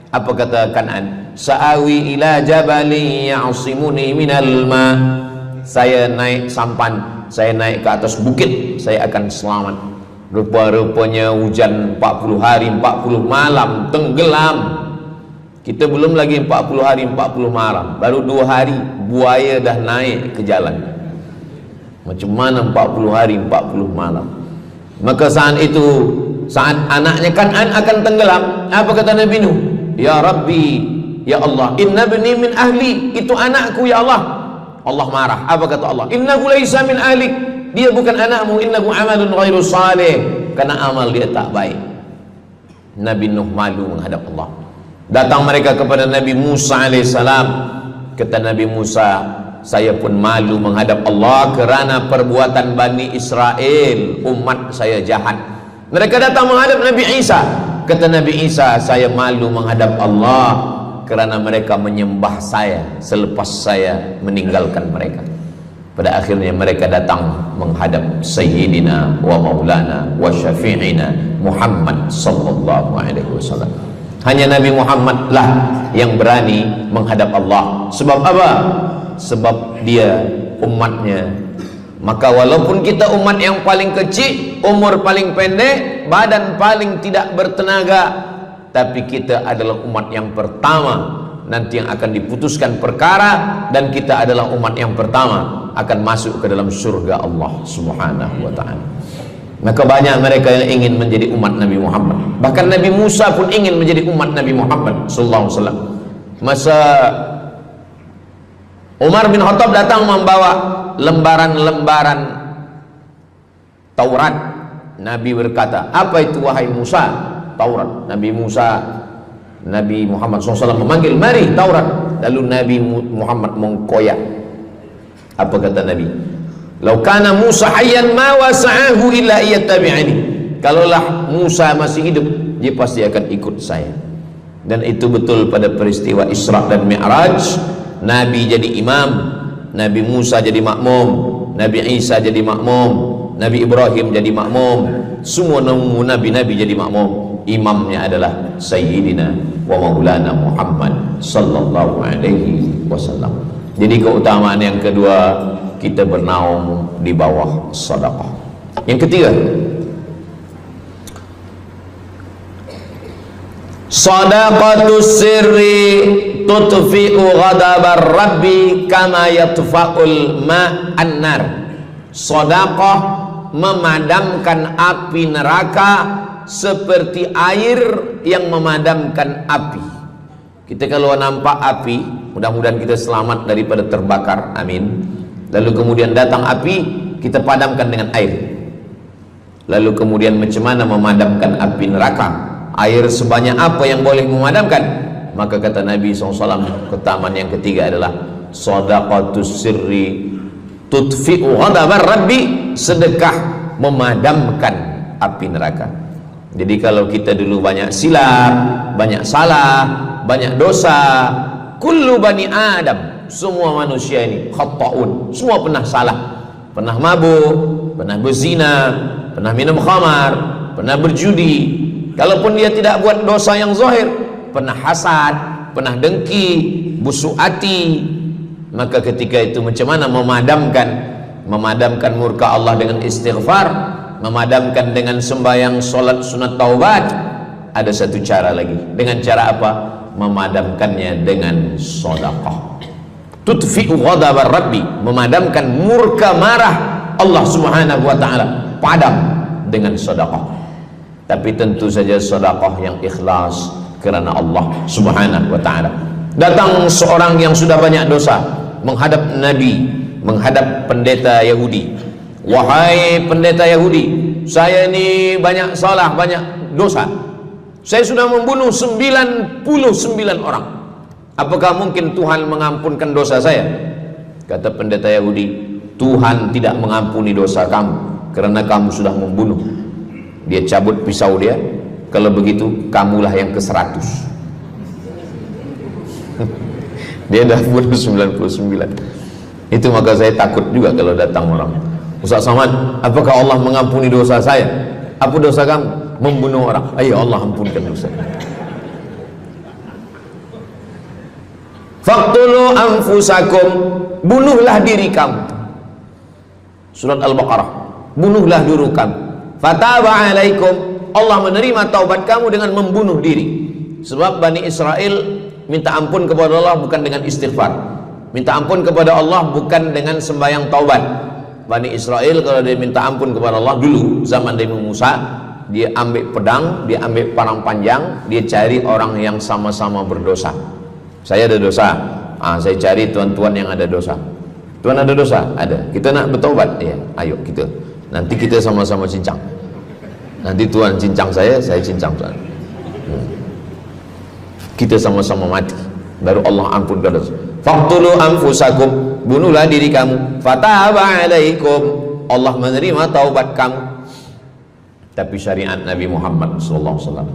Apa kata Kan'an? Sa'awi ila jabali ya'simuni minal ma, saya naik sampan, saya naik ke atas bukit, saya akan selamat. Rupa-rupanya hujan 40 hari 40 malam, tenggelam. Kita belum lagi 40 hari 40 malam, baru 2 hari buaya dah naik ke jalan. Macam mana 40 hari 40 malam? Maka saat itu, saat anaknya Kan'an akan tenggelam, apa kata Nabi Nuh? Ya Rabbi, ya Allah, inna bni min ahli, itu anakku ya Allah. Allah marah. Apa kata Allah? Innahu laisa min ahlik, dia bukan anakmu. Innahu amalun ghairu salih, karena amal dia tak baik. Nabi Nuh malu menghadap Allah. Datang mereka kepada Nabi Musa alaihissalam. Kata Nabi Musa, saya pun malu menghadap Allah kerana perbuatan Bani Israel, umat saya jahat. Mereka datang menghadap Nabi Isa. Kata Nabi Isa, saya malu menghadap Allah kerana mereka menyembah saya selepas saya meninggalkan mereka. Pada akhirnya mereka datang menghadap Sayyidina wa Maulana wa Syafi'ina Muhammad sallallahu alaihi wasallam. Hanya Nabi Muhammad lah yang berani menghadap Allah. Sebab apa? Sebab dia umatnya. Maka walaupun kita umat yang paling kecil, umur paling pendek, badan paling tidak bertenaga, tapi kita adalah umat yang pertama nanti yang akan diputuskan perkara, dan kita adalah umat yang pertama akan masuk ke dalam surga Allah Subhanahu wa ta'ala. Maka banyak mereka yang ingin menjadi umat Nabi Muhammad. Bahkan Nabi Musa pun ingin menjadi umat Nabi Muhammad sallallahu alaihi wasallam. Masa Umar bin Khattab datang membawa lembaran-lembaran Taurat, Nabi berkata, apa itu wahai Musa? Taurat. Nabi Muhammad SAW memanggil, mari Taurat. Lalu Nabi Muhammad mengkoyak. Apa kata Nabi? Lau kana Musa hayyan ma wasa'ahu illa iyattabi'ani. Kalaulah Musa masih hidup, dia pasti akan ikut saya. Dan itu betul pada peristiwa Isra dan Mi'raj. Nabi jadi imam, Nabi Musa jadi makmum, Nabi Isa jadi makmum, Nabi Ibrahim jadi makmum, semua nabi-nabi jadi makmum. Imamnya adalah Sayyidina wa Maulana Muhammad sallallahu alaihi wasallam. Jadi keutamaan yang kedua, kita bernaung di bawah sedekah. Yang ketiga, sadaqatus sirri tutfi'u ghadabar rabbi kama yatfa'ul ma'an nar. Sedekah memadamkan api neraka seperti air yang memadamkan api. Kita kalau nampak api, mudah-mudahan kita selamat daripada terbakar, amin. Lalu kemudian datang api, kita padamkan dengan air. Lalu kemudian macam mana memadamkan api neraka? Air sebanyak apa yang boleh memadamkan? Maka kata Nabi SAW, keutamaan yang ketiga adalah sadaqatus sirri tutfi'u ghadabar rabbi, sedekah memadamkan api neraka. Jadi kalau kita dulu banyak silap, banyak salah, banyak dosa. Kullu bani Adam, semua manusia ini khata'un, semua pernah salah, pernah mabuk, pernah berzina, pernah minum khamar, pernah berjudi. Kalaupun dia tidak buat dosa yang zahir, pernah hasad, pernah dengki, busuk hati. Maka ketika itu macam mana memadamkan murka Allah dengan istighfar, memadamkan dengan sembahyang, solat, sunat, taubat? Ada satu cara lagi. Dengan cara apa? Memadamkannya dengan sedekah. Tudfi'u ghadabar rabbi, memadamkan murka marah Allah subhanahu wa ta'ala, padam dengan sedekah. Tapi tentu saja sedekah yang ikhlas kerana Allah subhanahu wa ta'ala. Datang seorang yang sudah banyak dosa menghadap Nabi, menghadap pendeta Yahudi. Wahai pendeta Yahudi, saya ini banyak salah, banyak dosa. Saya sudah membunuh 99 orang. Apakah mungkin Tuhan mengampunkan dosa saya? Kata pendeta Yahudi, Tuhan tidak mengampuni dosa kamu kerana kamu sudah membunuh. Dia cabut pisau dia. Kalau begitu, kamulah yang ke-100. Dia dah bunuh 99. Itu maka saya takut juga kalau datang orang, Ustaz Somad, apakah Allah mengampuni dosa saya? Apa dosa kamu? Membunuh orang. Ayo Allah ampunkan dosa. Faqtulu anfusakum, bunuhlah diri kamu. Surat Al-Baqarah. Bunuhlah diri kamu. Fataba alaikum, Allah menerima taubat kamu dengan membunuh diri. Sebab Bani Israel minta ampun kepada Allah bukan dengan istighfar, minta ampun kepada Allah bukan dengan sembahyang taubat. Bani Israel kalau dia minta ampun kepada Allah dulu zaman Nabi Musa, dia ambil pedang, dia ambil parang panjang, dia cari orang yang sama-sama berdosa. Saya ada dosa, saya cari tuan-tuan yang ada dosa. Tuan ada dosa? Ada. Kita nak bertaubat? Ya, ayo kita. Nanti kita sama-sama cincang. Nanti tuan cincang saya cincang tuan. Kita sama-sama mati, baru Allah ampunkan dosa. Faqtulu anfusakum, bunuhlah diri kamu. Fataba alaikum, Allah menerima taubat kamu. Tapi syariat Nabi Muhammad sallallahu alaihi wasallam,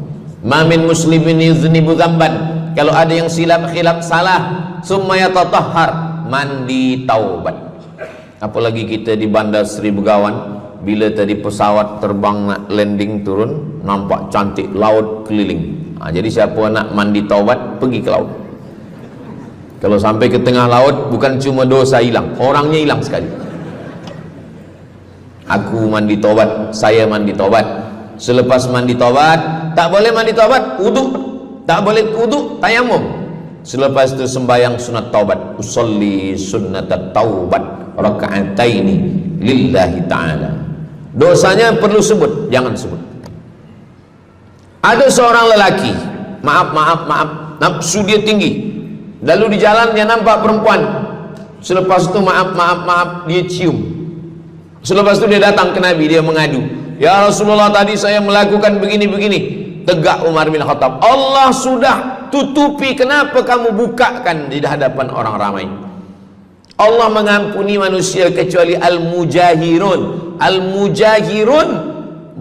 ma min muslimin yuznibu dzamban, kalau ada yang silap khilaf salah, summa yatatahhar, mandi taubat. Apalagi kita di Bandar Seri Begawan, bila tadi pesawat terbang nak landing turun, nampak cantik laut keliling. Jadi siapa nak mandi taubat, pergi ke laut. Kalau sampai ke tengah laut, bukan cuma dosa hilang, orangnya hilang sekali. Aku mandi taubat, saya mandi taubat. Selepas mandi taubat, tak boleh mandi taubat, wudu. Tak boleh wudu, tayamum. Selepas itu sembahyang sunat taubat. Usolli sunnatat taubat raka'ataini lillahi ta'ala. Dosanya perlu sebut, jangan sebut. Ada seorang lelaki, maaf, nafsu dia tinggi. Lalu di jalan dia nampak perempuan. Selepas itu maaf, dia cium. Selepas itu dia datang ke Nabi, dia mengadu, ya Rasulullah, tadi saya melakukan begini-begini. Tegak Umar bin Khattab, Allah sudah tutupi, kenapa kamu bukakan di hadapan orang ramai? Allah mengampuni manusia kecuali al-mujahirun. Al-mujahirun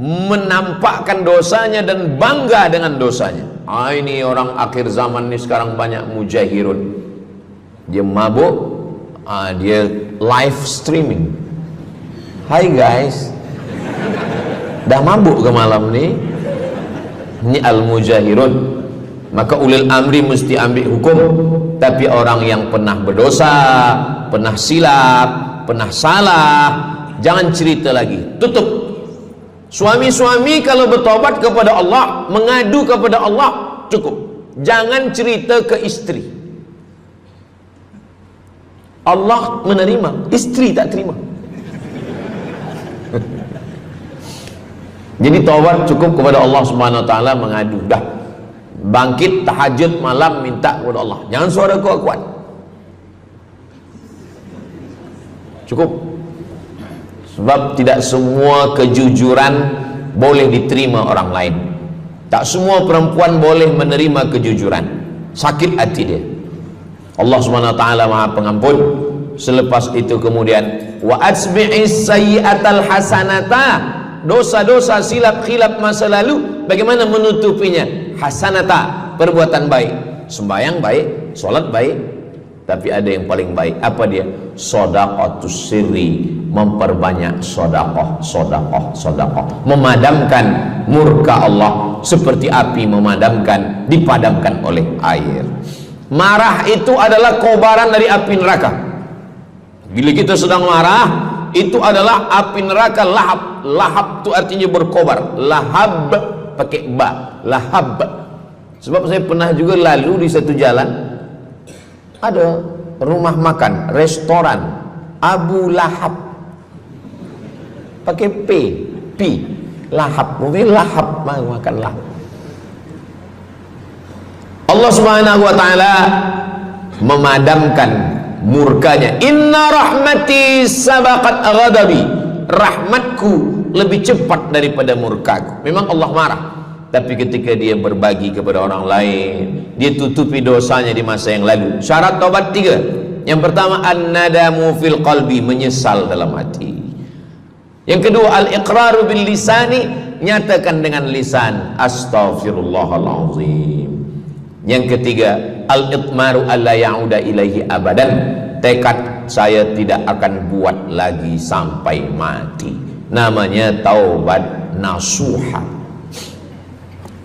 menampakkan dosanya dan bangga dengan dosanya. Ini orang akhir zaman ni sekarang banyak mujahirun. Dia mabuk, dia live streaming. Hai guys, dah mabuk ke malam ni? Ini al-mujahirun. Maka ulil amri mesti ambil hukum. Tapi orang yang pernah berdosa, pernah silap, pernah salah, jangan cerita lagi, tutup. Suami-suami kalau bertobat kepada Allah, mengadu kepada Allah, cukup. Jangan cerita ke istri. Allah menerima, istri tak terima. Jadi taubat cukup kepada Allah Subhanahu wa taala, mengadu dah. Bangkit tahajud malam minta kepada Allah. Jangan suara kuat-kuat. Cukup. Sebab tidak semua kejujuran boleh diterima orang lain. Tak semua perempuan boleh menerima kejujuran. Sakit hati dia. Allah Subhanahu wa taala Maha Pengampun. Selepas itu kemudian wa asbi'is sayyi'atal hasanata, dosa-dosa silap khilaf masa lalu bagaimana menutupinya? Hasanata, perbuatan baik. sembahyang baik, sholat baik, tapi ada yang paling baik. Apa dia? Shadaqatus sirri, memperbanyak sedekah, memadamkan murka Allah seperti api dipadamkan oleh air. Marah itu adalah kobaran dari api neraka. Bila kita sedang marah, itu adalah api neraka lahab. Lahab itu artinya berkobar. Lahab pakai ba, lahab. Sebab saya pernah juga lalu di satu jalan, ada rumah makan, restoran Abu Lahab, pakai P, lahab, mungkin lahab, makan lahab. Allah Subhanahu wa taala memadamkan murkanya. Inna rahmati sabaqat ghadabi, rahmatku lebih cepat daripada murkaku. Memang Allah marah, tapi ketika dia berbagi kepada orang lain, dia tutupi dosanya di masa yang lalu. Syarat taubat 3. Yang pertama, an-nadamu fil qalbi, menyesal dalam hati. Yang kedua, al-iqraru bil lisani, nyatakan dengan lisan, astaghfirullahalazim. Yang ketiga, al-itmaru alla ya'uda ilaihi abadan, tekad saya tidak akan buat lagi sampai mati. Namanya taubat nasuha.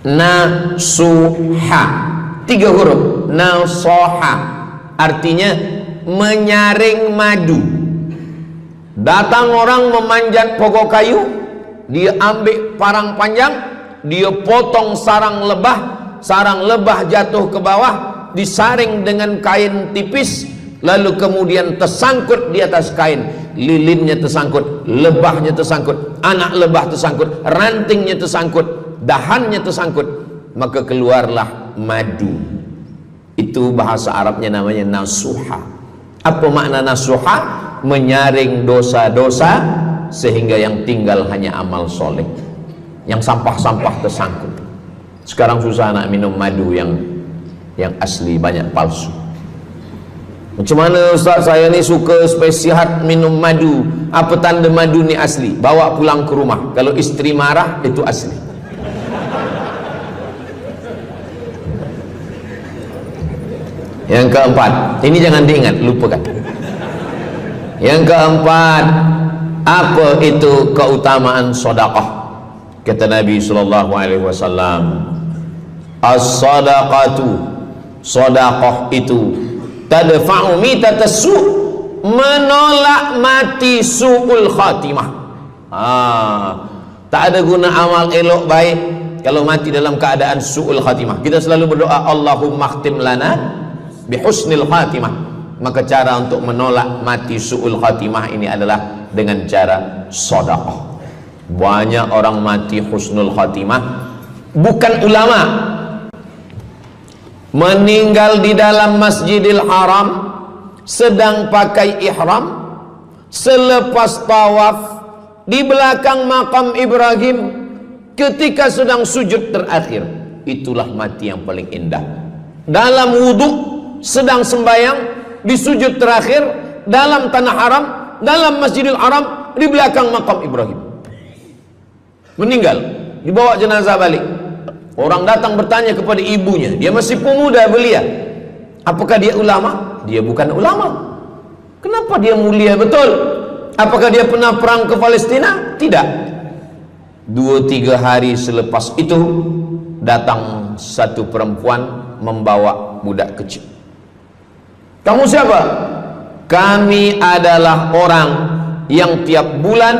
Nasuha 3 huruf. Nasoha artinya menyaring madu. Datang orang memanjat pokok kayu, dia ambil parang panjang, dia potong sarang lebah jatuh ke bawah, disaring dengan kain tipis, lalu kemudian tersangkut di atas kain, lilinnya tersangkut, lebahnya tersangkut, anak lebah tersangkut, rantingnya tersangkut, dahannya tersangkut, maka keluarlah madu. Itu bahasa Arabnya namanya nasuha. Apa makna nasuha? Menyaring dosa-dosa sehingga yang tinggal hanya amal soleh, yang sampah-sampah tersangkut. Sekarang susah nak minum madu yang asli, banyak palsu. Macam mana Ustaz, saya ni suka spesial minum madu, apa tanda madu ni asli? Bawa pulang ke rumah, kalau istri marah itu asli. Yang keempat, ini jangan diingat, lupakan. Yang keempat, apa itu keutamaan sedekah? Kata Nabi sallallahu alaihi wasallam, as-sadaqatu, sedekah itu tadfa'u mitatas su', menolak mati su'ul khatimah. Tak ada guna amal elok baik kalau mati dalam keadaan su'ul khatimah. Kita selalu berdoa, Allahumma khtim lana bihusnil khatimah. Maka cara untuk menolak mati su'ul khatimah ini adalah dengan cara sedekah. Banyak orang mati husnul khatimah, bukan ulama, meninggal di dalam Masjidil Haram sedang pakai ihram, selepas tawaf di belakang makam Ibrahim ketika sedang sujud terakhir. Itulah mati yang paling indah. Dalam wudhu sedang sembahyang, di sujud terakhir dalam tanah haram, dalam Masjidil Haram, di belakang makam Ibrahim. Meninggal, dibawa jenazah balik. Orang datang bertanya kepada ibunya, dia masih pemuda belia, apakah dia ulama? Dia bukan ulama. Kenapa dia mulia betul? Apakah dia pernah perang ke Palestina? Tidak. 2-3 hari selepas itu datang satu perempuan membawa budak kecil. Kamu siapa? Kami adalah orang yang tiap bulan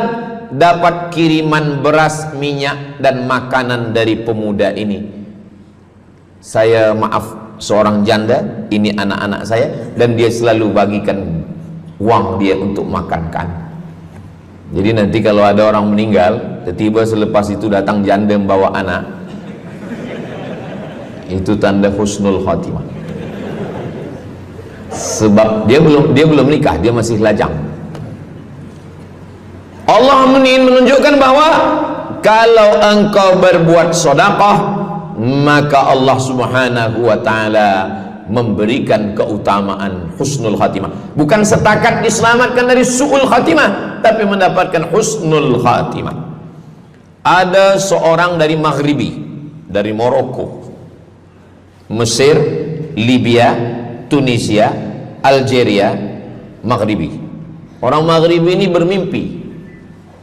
dapat kiriman beras, minyak dan makanan dari pemuda ini. Saya maaf, seorang janda, ini anak-anak saya, dan dia selalu bagikan uang dia untuk makankan. Jadi nanti kalau ada orang meninggal, tiba-tiba selepas itu datang janda membawa anak, itu tanda husnul khatimah. Sebab dia belum nikah, dia masih lajang. Allah ingin menunjukkan bahwa kalau engkau berbuat sedekah, maka Allah Subhanahu wa taala memberikan keutamaan husnul khatimah. Bukan setakat diselamatkan dari su'ul khatimah, tapi mendapatkan husnul khatimah. Ada seorang dari Maghribi, dari Maroko, Mesir, Libya, Tunisia, Algeria, Maghribi. Orang Maghribi ini bermimpi.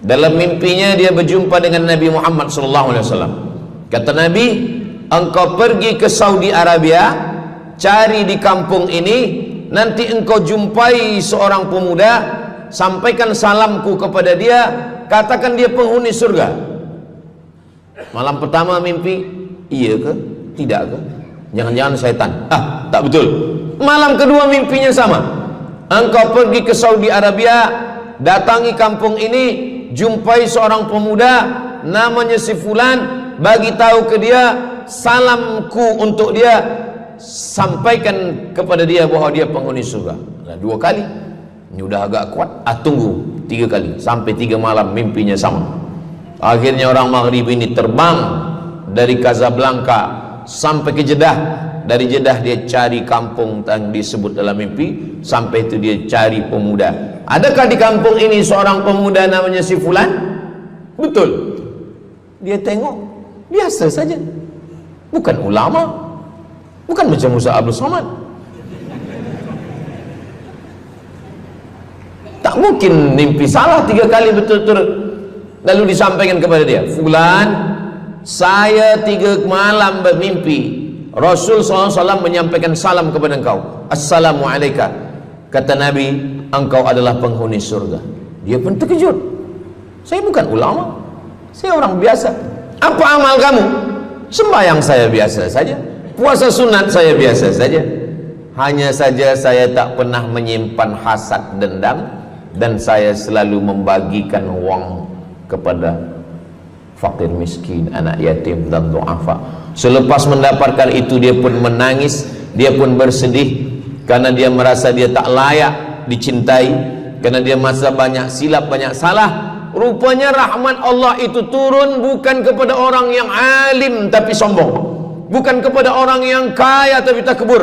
Dalam mimpinya dia berjumpa dengan Nabi Muhammad SAW. Kata Nabi, engkau pergi ke Saudi Arabia, cari di kampung ini, nanti engkau jumpai seorang pemuda, sampaikan salamku kepada dia, katakan dia penghuni surga. Malam pertama mimpi, iya ke? Tidak ke? Jangan-jangan syaitan. Tak betul. Malam kedua mimpinya sama. Engkau pergi ke Saudi Arabia, datangi kampung ini, jumpai seorang pemuda namanya si fulan, bagi tahu ke dia, salamku untuk dia, sampaikan kepada dia bahwa dia penghuni surga. Nah, 2 kali. Ini udah agak kuat. Tunggu 3 kali, sampai 3 malam mimpinya sama. Akhirnya orang Maghrib ini terbang dari Casablanca sampai ke Jeddah. Dari Jeddah dia cari kampung yang disebut dalam mimpi, sampai itu dia cari pemuda. Adakah di kampung ini seorang pemuda namanya si fulan? Betul. Dia tengok biasa saja, bukan ulama, bukan macam Musa Abdul Somad. Tak mungkin mimpi salah 3 kali betul-betul. Lalu disampaikan kepada dia, fulan, saya 3 malam bermimpi Rasul SAW menyampaikan salam kepada engkau, Assalamualaikum. Kata Nabi, engkau adalah penghuni surga. Dia pun terkejut. Saya bukan ulama, saya orang biasa. Apa amal kamu? Sembahyang saya biasa saja, puasa sunat saya biasa saja. Hanya saja saya tak pernah menyimpan hasad dendam, dan saya selalu membagikan uang kepada fakir miskin, anak yatim dan du'afa. Selepas mendapatkan itu dia pun menangis, dia pun bersedih karena dia merasa dia tak layak dicintai, karena dia masa banyak silap, banyak salah. Rupanya rahmat Allah itu turun bukan kepada orang yang alim tapi sombong, bukan kepada orang yang kaya tapi takbur,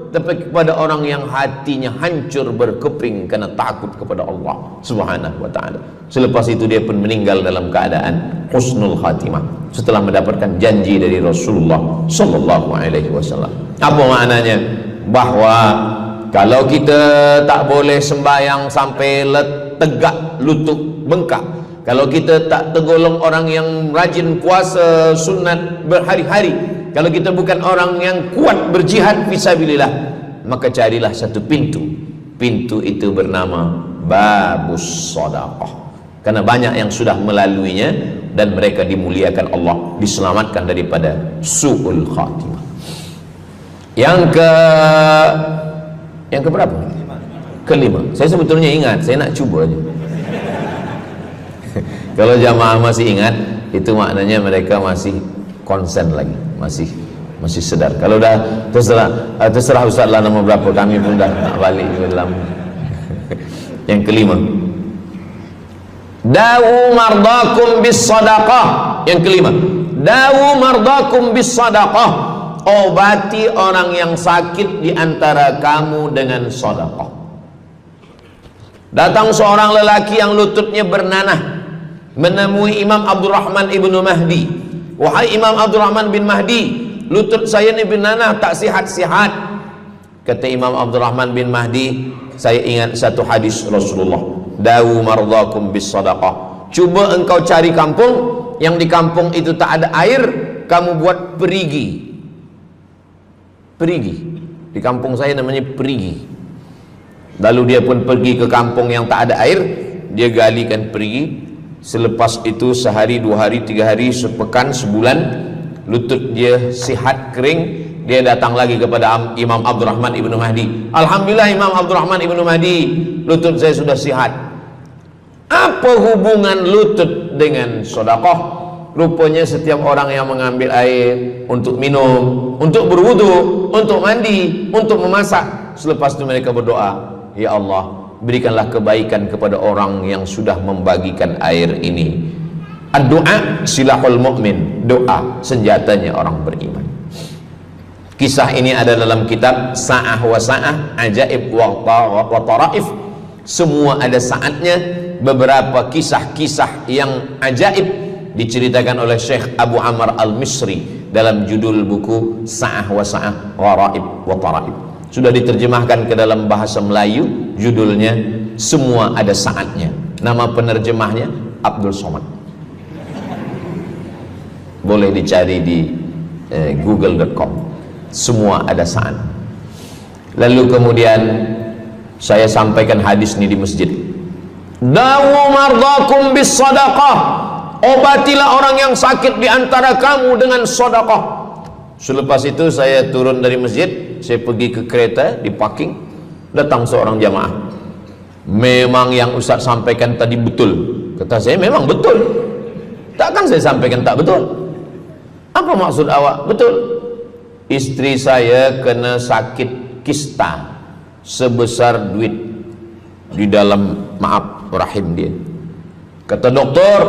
tapi kepada orang yang hatinya hancur berkeping karena takut kepada Allah Subhanahu wa ta'ala. Selepas itu dia pun meninggal dalam keadaan husnul khatimah setelah mendapatkan janji dari Rasulullah sallallahu alaihi wasallam. Apa maknanya? Bahwa kalau kita tak boleh sembahyang sampai tegak lutut bengkak, kalau kita tak tergolong orang yang rajin puasa sunat berhari-hari, kalau kita bukan orang yang kuat berjihad fisabilillah, maka carilah satu pintu. Pintu itu bernama babus sedekah. Karena banyak yang sudah melaluinya dan mereka dimuliakan Allah, diselamatkan daripada su'ul khatimah. Yang ke berapa? Kelima. Saya sebetulnya ingat, saya nak cuba aja. Kalau jamaah masih ingat, itu maknanya mereka masih konsen lagi, masih sedar. Kalau dah terserah Ustaz lah nama berapa, kami pun dah tak balik dalam. Yang kelima, dawu mardakum bis sadaqah. Yang kelima, dawu mardakum bis sadaqah, obati orang yang sakit di antara kamu dengan sedekah. Datang seorang lelaki yang lututnya bernanah menemui Imam Abdurrahman ibnu Mahdi. Wahai Imam Abdurrahman bin Mahdi, lutut saya ni bernanah tak sihat-sihat. Kata Imam Abdurrahman bin Mahdi, saya ingat satu hadis Rasulullah, dawu mardakum bis sadaqah. Cuba engkau cari kampung yang di kampung itu tak ada air, kamu buat perigi. Perigi di kampung saya namanya perigi. Lalu dia pun pergi ke kampung yang tak ada air, dia galikan perigi. Selepas itu sehari, 2 hari, 3 hari, sepekan, sebulan, lutut dia sihat kering. Dia datang lagi kepada Imam Abdurrahman ibnu Mahdi. Alhamdulillah Imam Abdurrahman ibnu Mahdi, lutut saya sudah sihat. Apa hubungan lutut dengan sedekah? Rupanya setiap orang yang mengambil air untuk minum, untuk berwudu, untuk mandi, untuk memasak, selepas itu mereka berdoa, ya Allah, berikanlah kebaikan kepada orang yang sudah membagikan air ini. Ad-du'a silahul mu'min, doa senjatanya orang beriman. Kisah ini ada dalam kitab Sa'ah wa Sa'ah, Ajaib wa Taraif. Semua ada saatnya. Beberapa kisah-kisah yang ajaib diceritakan oleh Syekh Abu Amr al-Misri dalam judul buku Sa'ah wa Sa'ah Gharaib wa Taraib. Sudah diterjemahkan ke dalam bahasa Melayu, judulnya Semua Ada Saatnya. Nama penerjemahnya Abdul Somad. Boleh dicari di google.com. Semua ada saat. Lalu kemudian saya sampaikan hadis ini di masjid. Dawu mardakum bis sadaqah. Obatilah orang yang sakit di antara kamu dengan sedekah. Selepas itu saya turun dari masjid, saya pergi ke kereta, di parking, datang seorang jamaah. Memang yang Ustaz sampaikan tadi betul. Kata saya, memang betul. Takkan saya sampaikan tak betul? Apa maksud awak? Betul. Istri saya kena sakit kista sebesar duit di dalam, maaf, rahim dia. Kata doktor,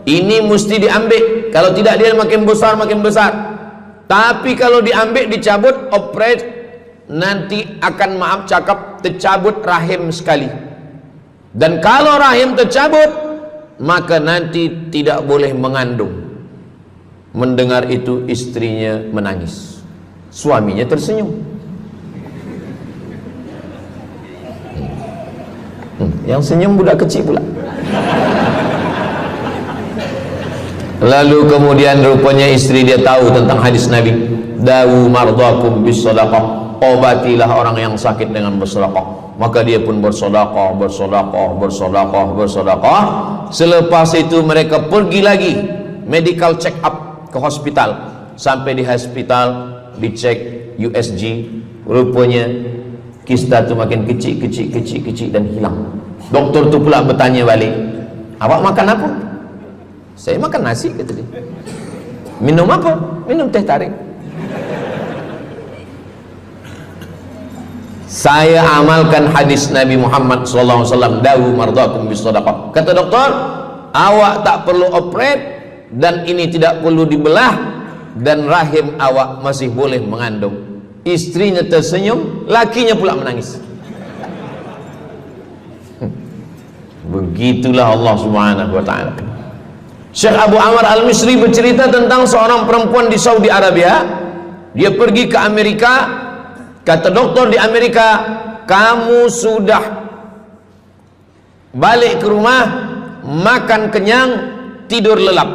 ini mesti diambil, kalau tidak dia makin besar makin besar. Tapi kalau diambil, dicabut, operate, nanti akan, maaf cakap, tercabut rahim sekali. Dan kalau rahim tercabut, maka nanti tidak boleh mengandung. Mendengar itu istrinya menangis, suaminya tersenyum. Yang senyum budak kecil pula. Lalu kemudian rupanya istri dia tahu tentang hadis Nabi, dawu mardakum bis sadaqah, obatilah orang yang sakit dengan bersedekah. Maka dia pun bersedekah, bersedekah, bersedekah, bersedekah. Selepas itu mereka pergi lagi medical check up ke hospital. Sampai di hospital dicek USG, rupanya kista itu makin kecil, kecil, kecil, kecil dan hilang. Doktor tu pula bertanya balik, awak makan apa? Saya makan nasi, kata dia. Minum apa? Minum teh tarik. Saya amalkan hadis Nabi Muhammad SAW, dawu mardakum bis sadaqah. Kata doktor, awak tak perlu operate, dan ini tidak perlu dibelah, dan rahim awak masih boleh mengandung. Istrinya tersenyum, lakinya pula menangis. Begitulah Allah Subhanahu wa ta'ala. Syekh Abu Amr Al-Misri bercerita tentang seorang perempuan di Saudi Arabia. Dia pergi ke Amerika. Kata doktor di Amerika, kamu sudah balik ke rumah, makan kenyang, tidur lelap.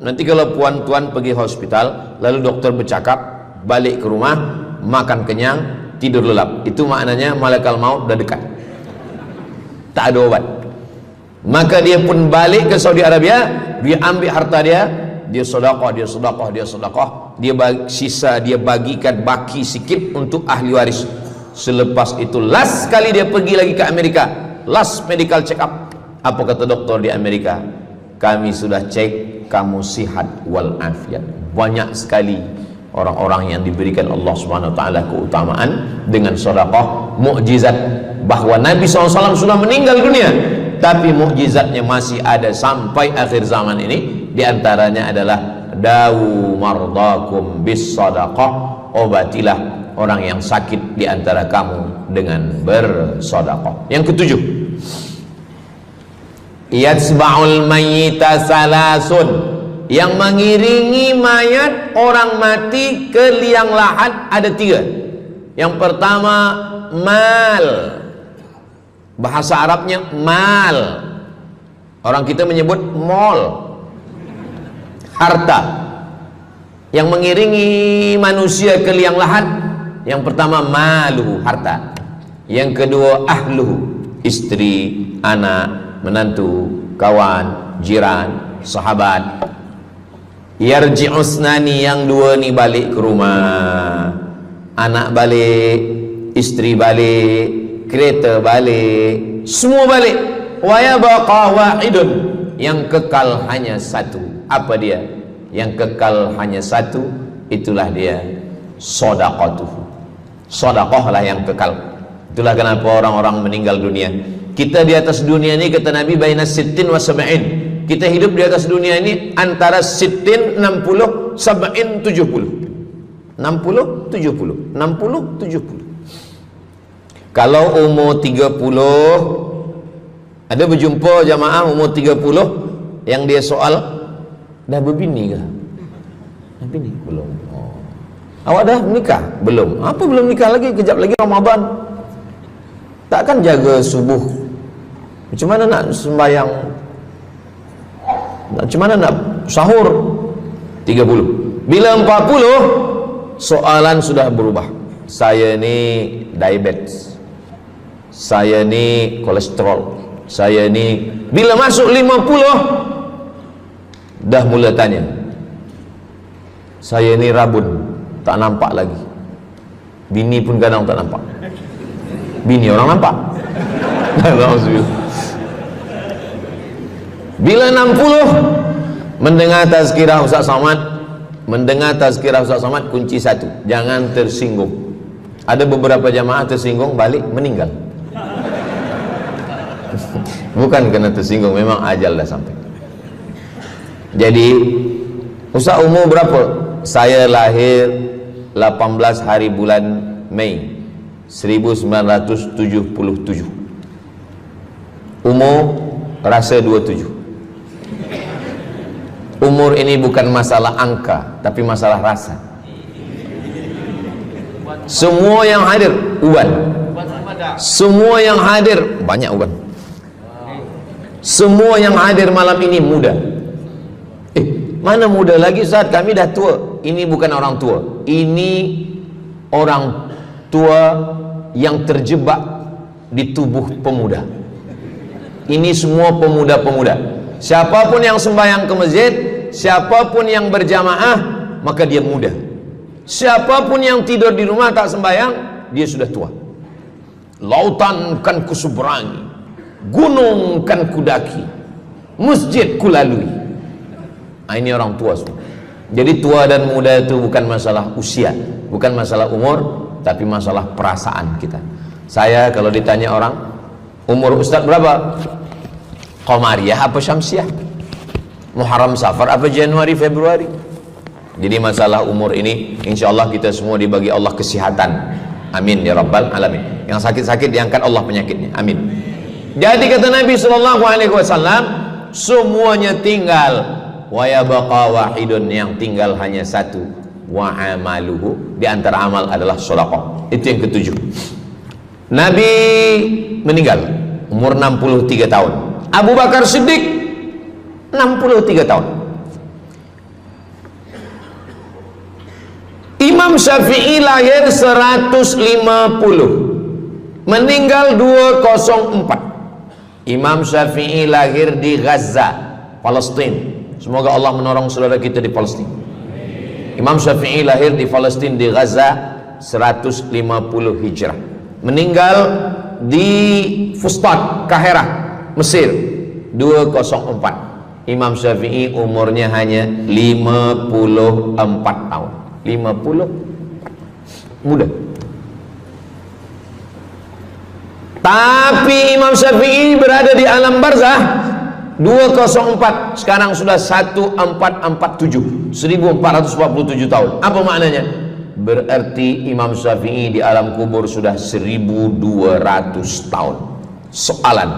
Nanti kalau puan-tuan pergi hospital, lalu dokter bercakap, balik ke rumah, makan kenyang, tidur lelap. Itu maknanya malaikat maut dah dekat, tak ada obat. Maka dia pun balik ke Saudi Arabia. Dia ambil harta dia, dia sedekah, dia sedekah, dia sedekah, dia sisa, dia bagikan baki sikit untuk ahli waris. Selepas itu last kali dia pergi lagi ke Amerika, last medical check up. Apa kata doktor di Amerika? Kami sudah cek, kamu sihat wal afiat. Banyak sekali orang-orang yang diberikan Allah Subhanahu wa taala keutamaan dengan sedekah, mukjizat, bahwa Nabi SAW sudah meninggal dunia, tapi mukjizatnya masih ada sampai akhir zaman ini. Di antaranya adalah dawu mardakum bis sadaqah, obatilah orang yang sakit di antara kamu dengan bersedekah. Yang ketujuh, yatsba'ul mayyita salasun, yang mengiringi mayat orang mati ke liang lahat ada tiga. Yang pertama, mal, bahasa Arabnya mal, orang kita menyebut mall, harta. Yang mengiringi manusia ke liang lahat, yang pertama maluhu, harta. Yang kedua ahluhu, istri, anak, menantu, kawan, jiran, sahabat. Yarji'usnani, yang dua ni balik ke rumah, anak balik, istri balik, kereta balik, semua balik. Wa yabqa wahidun, yang kekal hanya satu. Apa dia? Yang kekal hanya satu, itulah dia sedekatuh. Sedekah lah yang kekal. Itulah kenapa orang-orang meninggal dunia. Kita di atas dunia ini, kata Nabi, baina sittin wa sab'in. Kita hidup di atas dunia ini antara sittin, 60, sab'in, 70. 60, 70, 60, 70. Kalau umur 30, ada berjumpa jamaah umur 30 yang dia soal, dah berbini ke? Bini belum. Oh. Awak dah menikah? Belum. Apa belum nikah lagi? Kejap lagi Ramadan. Takkan jaga subuh? Macam mana nak sembahyang? Macam mana nak sahur? 30. Bila 40, soalan sudah berubah. Saya ni diabetes, saya ni kolesterol, saya ni. Bila masuk 50, dah mula tanya, saya ni rabun, tak nampak lagi. Bini pun kadang tak nampak. Bini orang nampak. Bila 60, mendengar tazkirah Ustaz Somad, kunci satu, jangan tersinggung. Ada beberapa jamaah tersinggung, balik meninggal. Bukan kerana tersinggung, memang ajal dah sampai. Jadi Ustaz umur berapa? Saya lahir 18 hari bulan Mei 1977. Umur rasa 27. Umur ini bukan masalah angka, tapi masalah rasa. Semua yang hadir uban. Semua yang hadir banyak uban. Semua yang hadir malam ini muda. Mana muda lagi Ustaz? Kami dah tua. Ini bukan orang tua. Ini orang tua yang terjebak di tubuh pemuda. Ini semua pemuda-pemuda. Siapapun yang sembahyang ke masjid, siapapun yang berjamaah, maka dia muda. Siapapun yang tidur di rumah tak sembahyang, dia sudah tua. Lautan kan kuseberangi, gunung kan kudaki, masjid kulalui. Ini orang tua semua. Jadi tua dan muda itu bukan masalah usia, bukan masalah umur, tapi masalah perasaan kita. Saya kalau ditanya orang, umur Ustaz berapa? Qamariyah apa Syamsiah? Muharram Safar apa Januari Februari? Jadi masalah umur ini insyaallah kita semua dibagi Allah kesihatan. Amin ya rabbal alamin. Yang sakit-sakit diangkat Allah penyakitnya. Amin. Jadi kata Nabi SAW, semuanya tinggal, wa yabqa wahidun, yang tinggal hanya satu, wa amaluhu, di antara amal adalah sedekah. Itu yang ketujuh. Nabi meninggal umur 63 tahun. Abu Bakar Siddiq 63 tahun. Imam Syafi'i lahir 150, meninggal 204. Imam Syafi'i lahir di Gaza, Palestina. Semoga Allah menolong saudara kita di Palestina. Imam Syafi'i lahir di Palestina, di Gaza 150 Hijrah. Meninggal di Fustat, Kahirah, Mesir 204. Imam Syafi'i umurnya hanya 54 tahun. 50 muda. Tapi Imam Syafi'i berada di alam barzah 204, sekarang sudah 1447, 1447 tahun. Apa maknanya? Berarti Imam Syafi'i di alam kubur sudah 1200 tahun. Soalan,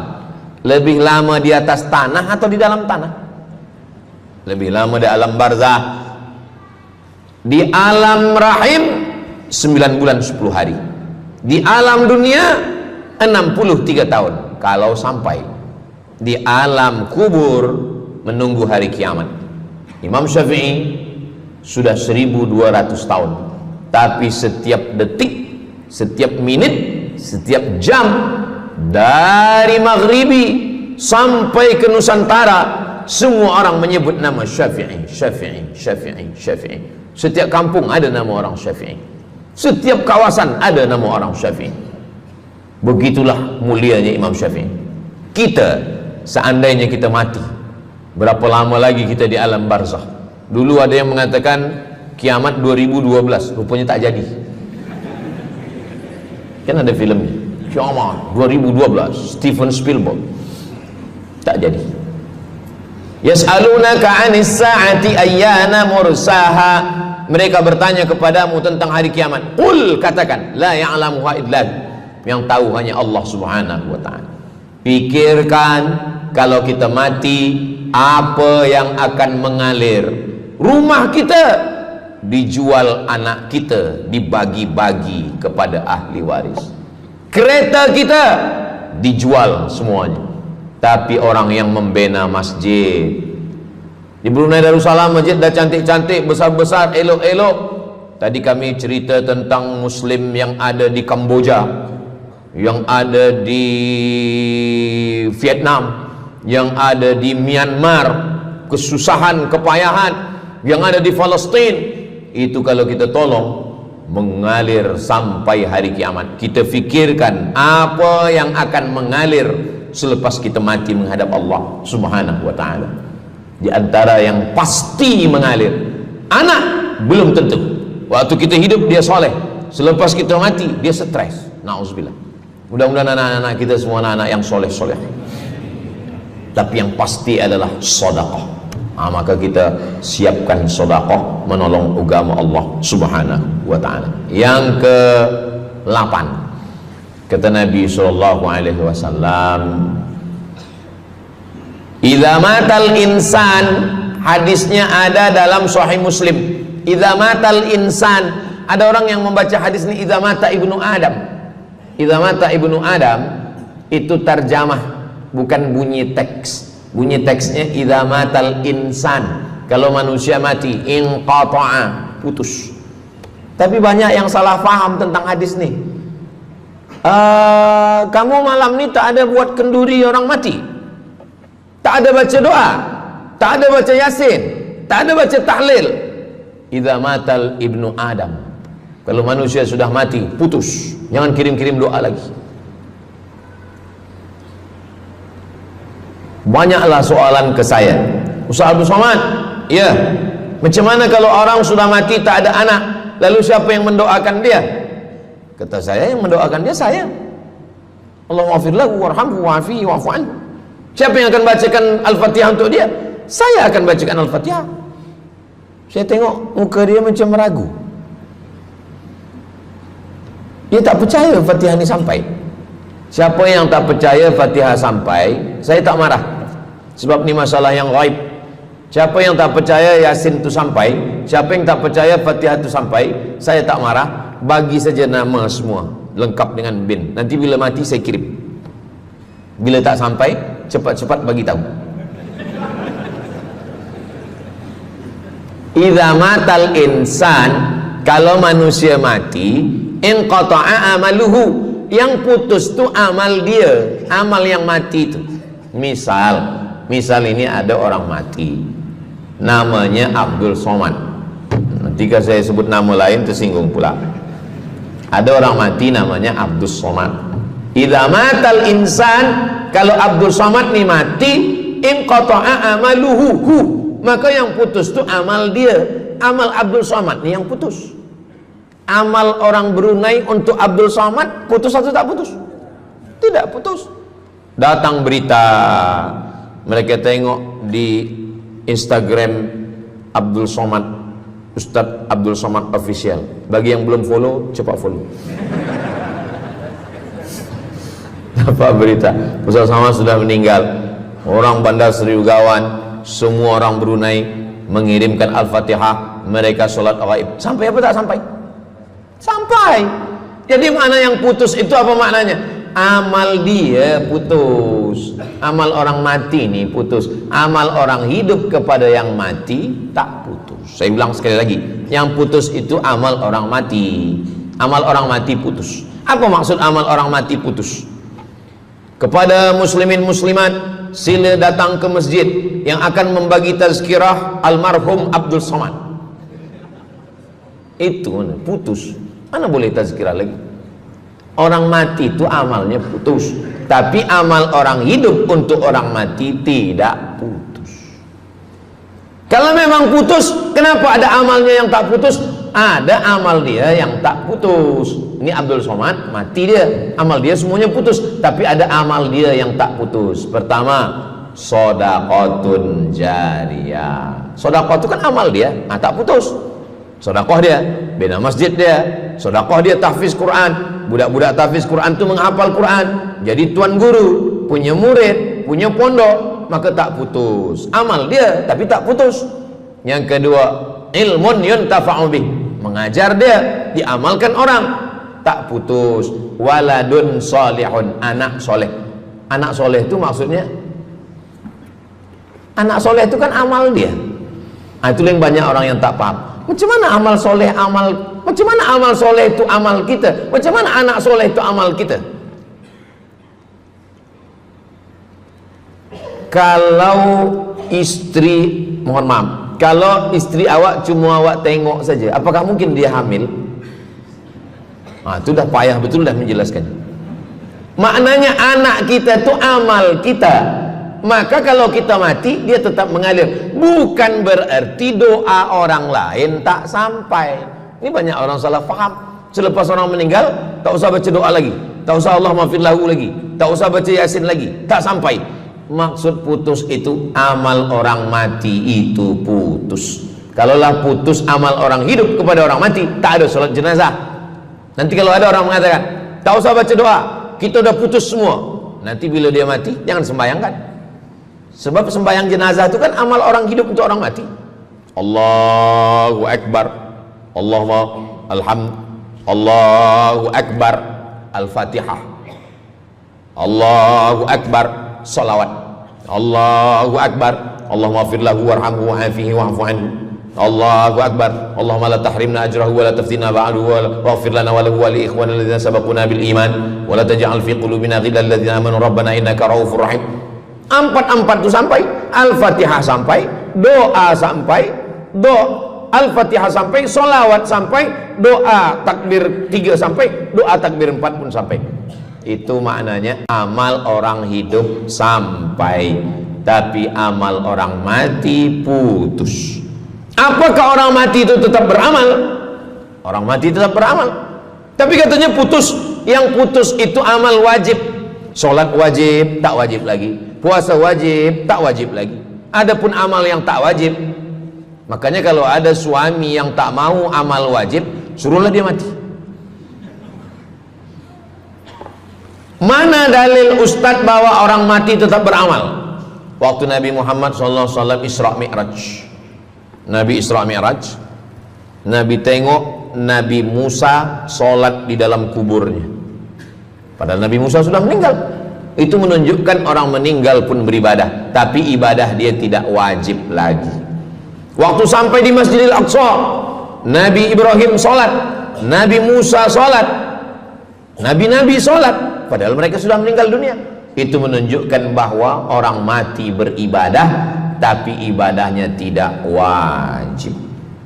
lebih lama di atas tanah atau di dalam tanah? Lebih lama di alam barzah. Di alam rahim 9 bulan 10 hari. Di alam dunia 63 tahun. Kalau sampai di alam kubur menunggu hari kiamat. Imam Syafi'i sudah 1200 tahun. Tapi setiap detik, setiap menit, setiap jam, dari maghribi sampai ke Nusantara, semua orang menyebut nama Syafi'i, Syafi'i, Syafi'i, Syafi'i. Setiap kampung ada nama orang Syafi'i. Setiap kawasan ada nama orang Syafi'i. Begitulah mulianya Imam Syafi'i. Kita, seandainya kita mati, berapa lama lagi kita di alam barzakh? Dulu ada yang mengatakan kiamat 2012, rupanya tak jadi. Kan ada filmnya, kiamat 2012, Steven Spielberg. Tak jadi. Yas'alunaka 'anis sa'ati ayyana mursaha. Mereka bertanya kepadamu tentang hari kiamat. Qul, katakan, la ya'lamuha illa hu. Yang tahu hanya Allah Subhanahu wa ta'ala. Pikirkan, kalau kita mati, apa yang akan mengalir? Rumah kita dijual anak kita, dibagi-bagi kepada ahli waris. Kereta kita dijual semuanya. Tapi orang yang membina masjid di Brunei Darussalam, masjid dah cantik-cantik, besar-besar, elok-elok. Tadi kami cerita tentang Muslim yang ada di Kamboja, yang ada di Vietnam, yang ada di Myanmar, kesusahan, kepayahan, yang ada di Palestin. Itu kalau kita tolong, mengalir sampai hari kiamat. Kita fikirkan apa yang akan mengalir selepas kita mati menghadap Allah Subhanahu wa ta'ala. Di antara yang pasti mengalir, anak belum tentu. Waktu kita hidup dia soleh, selepas kita mati dia stres. Na'udzubillah. Mudah-mudahan anak-anak kita semua anak-anak yang soleh-soleh. Tapi yang pasti adalah sedekah. Maka kita siapkan sedekah menolong agama Allah Subhanahu wa ta'ala. Yang ke-8, kata Nabi SAW, idza matal insan, hadisnya ada dalam Sahih Muslim. Idza matal insan, ada orang yang membaca hadis ini idza mata ibnu Adam. Idza mata ibnu Adam itu tarjamah, bukan bunyi teks. Bunyi teksnya idza matal insan, kalau manusia mati, inqata'a, putus. Tapi banyak yang salah faham tentang hadis nih. Kamu malam ni tak ada buat kenduri orang mati, tak ada baca doa, tak ada baca yasin, tak ada baca tahlil. Idza matal ibnu Adam, kalau manusia sudah mati, putus. Jangan kirim-kirim doa lagi. Banyaklah soalan ke saya, Ustaz Abdul Somad, ya, macam mana kalau orang sudah mati tak ada anak, lalu siapa yang mendoakan dia? Kata saya, yang mendoakan dia saya. Allahumma ighfir lahu warhamhu wa'afihi wa'fu anhu. Siapa yang akan bacakan Al-Fatihah untuk dia? Saya akan bacakan Al-Fatihah. Saya tengok muka dia macam ragu. Dia tak percaya Fatihah ini sampai. Siapa yang tak percaya Fatihah sampai, saya tak marah, sebab ni masalah yang ghaib. Siapa yang tak percaya Yasin itu sampai, siapa yang tak percaya Fatihah itu sampai, saya tak marah. Bagi saja nama semua lengkap dengan bin. Nanti bila mati saya kirim. Bila tak sampai, cepat-cepat bagi tahu. Idza matal insan, kalau manusia mati, inqata'a amaluhu, yang putus tu amal dia, amal yang mati itu. Misal ini ada orang mati, namanya Abdul Somad. Ketika saya sebut nama lain tersinggung pula. Ada orang mati namanya Abdul Somad. Idza matal insan, kalau Abdul Somad ni mati, inqata'a amaluhu, maka yang putus tu amal dia. Amal Abdul Somad ni yang putus. Amal orang Brunei untuk Abdul Somad putus atau tak putus? Tidak putus. Datang berita, mereka tengok di Instagram Abdul Somad, Ustadz Abdul Somad Official. Bagi yang belum follow, cepat follow. Dapat berita Ustadz Somad sudah meninggal. Orang Bandar Seri Begawan, semua orang Brunei mengirimkan Al-Fatihah, mereka sholat ghaib. Sampai apa tak sampai? Sampai. Jadi mana yang putus itu apa maknanya? Amal dia putus, amal orang mati ini putus. Amal orang hidup kepada yang mati tak putus. Saya bilang sekali lagi, yang putus itu amal orang mati. Amal orang mati putus. Apa maksud amal orang mati putus? Kepada muslimin muslimat, sila datang ke masjid yang akan membagi tazkirah almarhum Abdul Somad. Itu mana putus, mana boleh tazkirah lagi. Orang mati itu amalnya putus, tapi amal orang hidup untuk orang mati tidak putus. Kalau memang putus, kenapa ada amalnya yang tak putus? Ada amal dia yang tak putus. Ini Abdul Somad mati dia, amal dia semuanya putus, tapi ada amal dia yang tak putus. Pertama, shadaqatun jariyah. Sedekah itu kan amal dia, tak putus. Sedekah dia bina masjid dia, sedekah dia tahfiz Quran. Budak-budak tahfiz Quran itu menghafal Quran, jadi tuan guru, punya murid, punya pondok, maka tak putus. Amal dia tapi tak putus. Yang kedua, ilmun yuntafa'u bih, mengajar dia, diamalkan orang, tak putus. Waladun solihun, anak soleh. Anak soleh itu maksudnya, anak soleh itu kan amal dia. Itu yang banyak orang yang tak paham. Macam mana amal soleh, macam mana amal soleh itu amal kita? Macam mana anak soleh itu amal kita? Kalau istri, mohon maaf, kalau istri awak cuma awak tengok saja, apakah mungkin dia hamil? Itu dah payah betul dah menjelaskan. Maknanya anak kita itu amal kita. Maka kalau kita mati, dia tetap mengalir. Bukan berarti doa orang lain tak sampai. Ini banyak orang salah faham. Selepas orang meninggal, tak usah baca doa lagi, tak usah Allah maafir lahu lagi, tak usah baca Yasin lagi, tak sampai. Maksud putus itu amal orang mati itu putus. Kalaulah putus amal orang hidup kepada orang mati, tak ada salat jenazah. Nanti kalau ada orang mengatakan tak usah baca doa, kita udah putus semua, nanti bila dia mati jangan sembahyangkan. Sebab sembahyang jenazah itu kan amal orang hidup untuk orang mati. Allahu Akbar, Allahu Akbar, Al-Fatihah, Allahu Akbar, salawat, Allahu Akbar, Allahumma fir lahu warhamhu wa'afihi wa'fu anhu, Allahu Akbar, Allahumma la tahrimna ajrahu wa la taftina ba'dahu wa waghfir lana wa lahu wa li ikhwanina alladhina sabaquna bil iman wa la taj'al fi qulubina ghillan lil ladzina amanu rabbana innaka ra'ufur rahim. Empat itu sampai, Al-Fatihah sampai, doa sampai, Al-Fatihah sampai, solawat sampai, doa takbir 3 sampai, doa takbir 4 pun sampai. Itu maknanya amal orang hidup sampai, tapi amal orang mati putus. Apakah orang mati itu tetap beramal? Orang mati tetap beramal, tapi katanya putus. Yang putus itu amal wajib. Sholat wajib, tak wajib lagi. Puasa wajib, tak wajib lagi. Adapun amal yang tak wajib, makanya kalau ada suami yang tak mau amal wajib, suruhlah dia mati. Mana dalil ustadz bahwa orang mati tetap beramal? Waktu Nabi Muhammad SAW Isra Mi'raj, Nabi Isra Mi'raj, Nabi tengok Nabi Musa sholat di dalam kuburnya. Padahal Nabi Musa sudah meninggal. Itu menunjukkan orang meninggal pun beribadah, tapi ibadah dia tidak wajib lagi. Waktu sampai di Masjidil Aqsa, Nabi Ibrahim sholat, Nabi Musa sholat, Nabi-Nabi sholat, padahal mereka sudah meninggal dunia. Itu menunjukkan bahwa orang mati beribadah, tapi ibadahnya tidak wajib.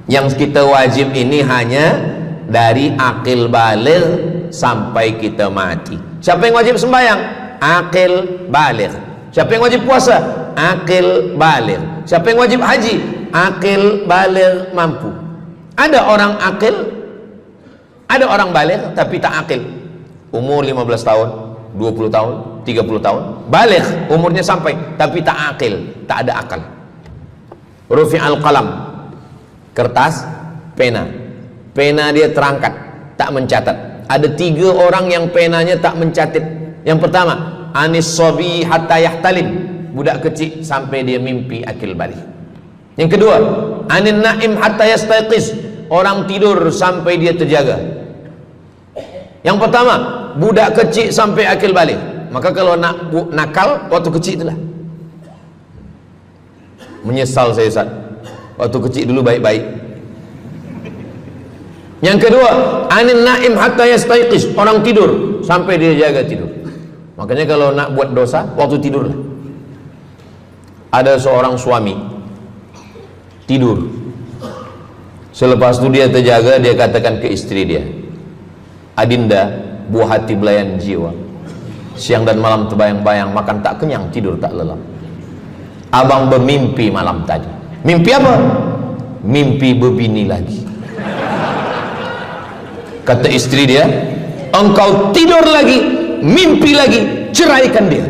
Yang kita wajib ini hanya dari akil baligh sampai kita mati. Siapa yang wajib sembahyang? Akil baligh. Siapa yang wajib puasa? Akil baligh. Siapa yang wajib haji? Akil baligh mampu. Ada orang akil, ada orang baligh tapi tak akil. Umur 15 tahun, 20 tahun, 30 tahun, baligh umurnya sampai tapi tak akil, tak ada akal. Rufi'al qalam, kertas, pena. Pena dia terangkat, tak mencatat. Ada 3 orang yang penanya tak mencatat. Yang pertama, anis sobi hatta yahtalim, budak kecil sampai dia mimpi akil balik. Yang kedua, anin naim hatta yastayqiz, orang tidur sampai dia terjaga. Yang pertama, budak kecil sampai akil balik. Maka kalau nak nakal waktu kecil itulah. Menyesal saya Ustaz, waktu kecil dulu baik-baik. Yang kedua, anin naim hatta yastayqiz, orang tidur sampai dia jaga tidur. Makanya kalau nak buat dosa waktu tidurlah. Ada seorang suami tidur, selepas itu dia terjaga, dia katakan ke istri dia, Adinda, buah hati belayan jiwa, siang dan malam terbayang-bayang, makan tak kenyang, tidur tak lelap. Abang bermimpi malam tadi. Mimpi apa? Mimpi berbini lagi. Kata istri dia, engkau tidur lagi, mimpi lagi, ceraikan dia.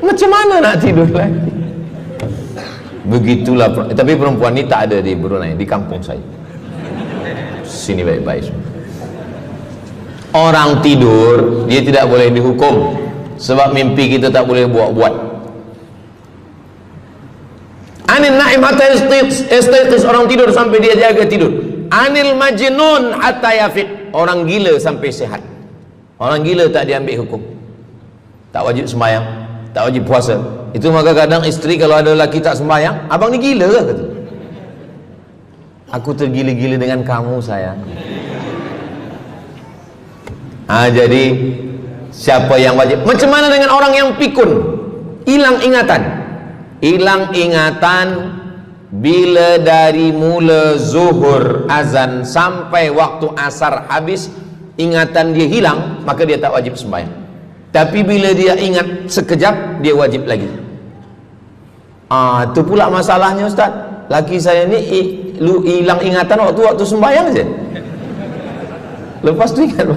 Macam mana nak tidur lagi? Begitulah. Tapi perempuan ini tak ada di Brunei, di kampung saya. Sini baik-baik. Orang tidur dia tidak boleh dihukum, sebab mimpi kita tak boleh buat-buat. Anil naim hatta yastayqis, orang tidur sampai dia jaga tidur. Anil majnun hatta yafiq, orang gila sampai sehat. Orang gila tak diambil hukum, tak wajib sembahyang, tak wajib puasa. Itu maka kadang isteri kalau ada lelaki tak sembahyang, abang ni gila ke? Kata, aku tergila-gila dengan kamu sayang. Jadi siapa yang wajib? Macam mana dengan orang yang pikun, hilang ingatan? Hilang ingatan bila dari mula zuhur azan sampai waktu asar habis, ingatan dia hilang, maka dia tak wajib sembahyang. Tapi bila dia ingat sekejap, dia wajib lagi. Itu pula masalahnya Ustaz. Laki saya ni hilang ingatan waktu sembahyang saja. Lepas tu ingat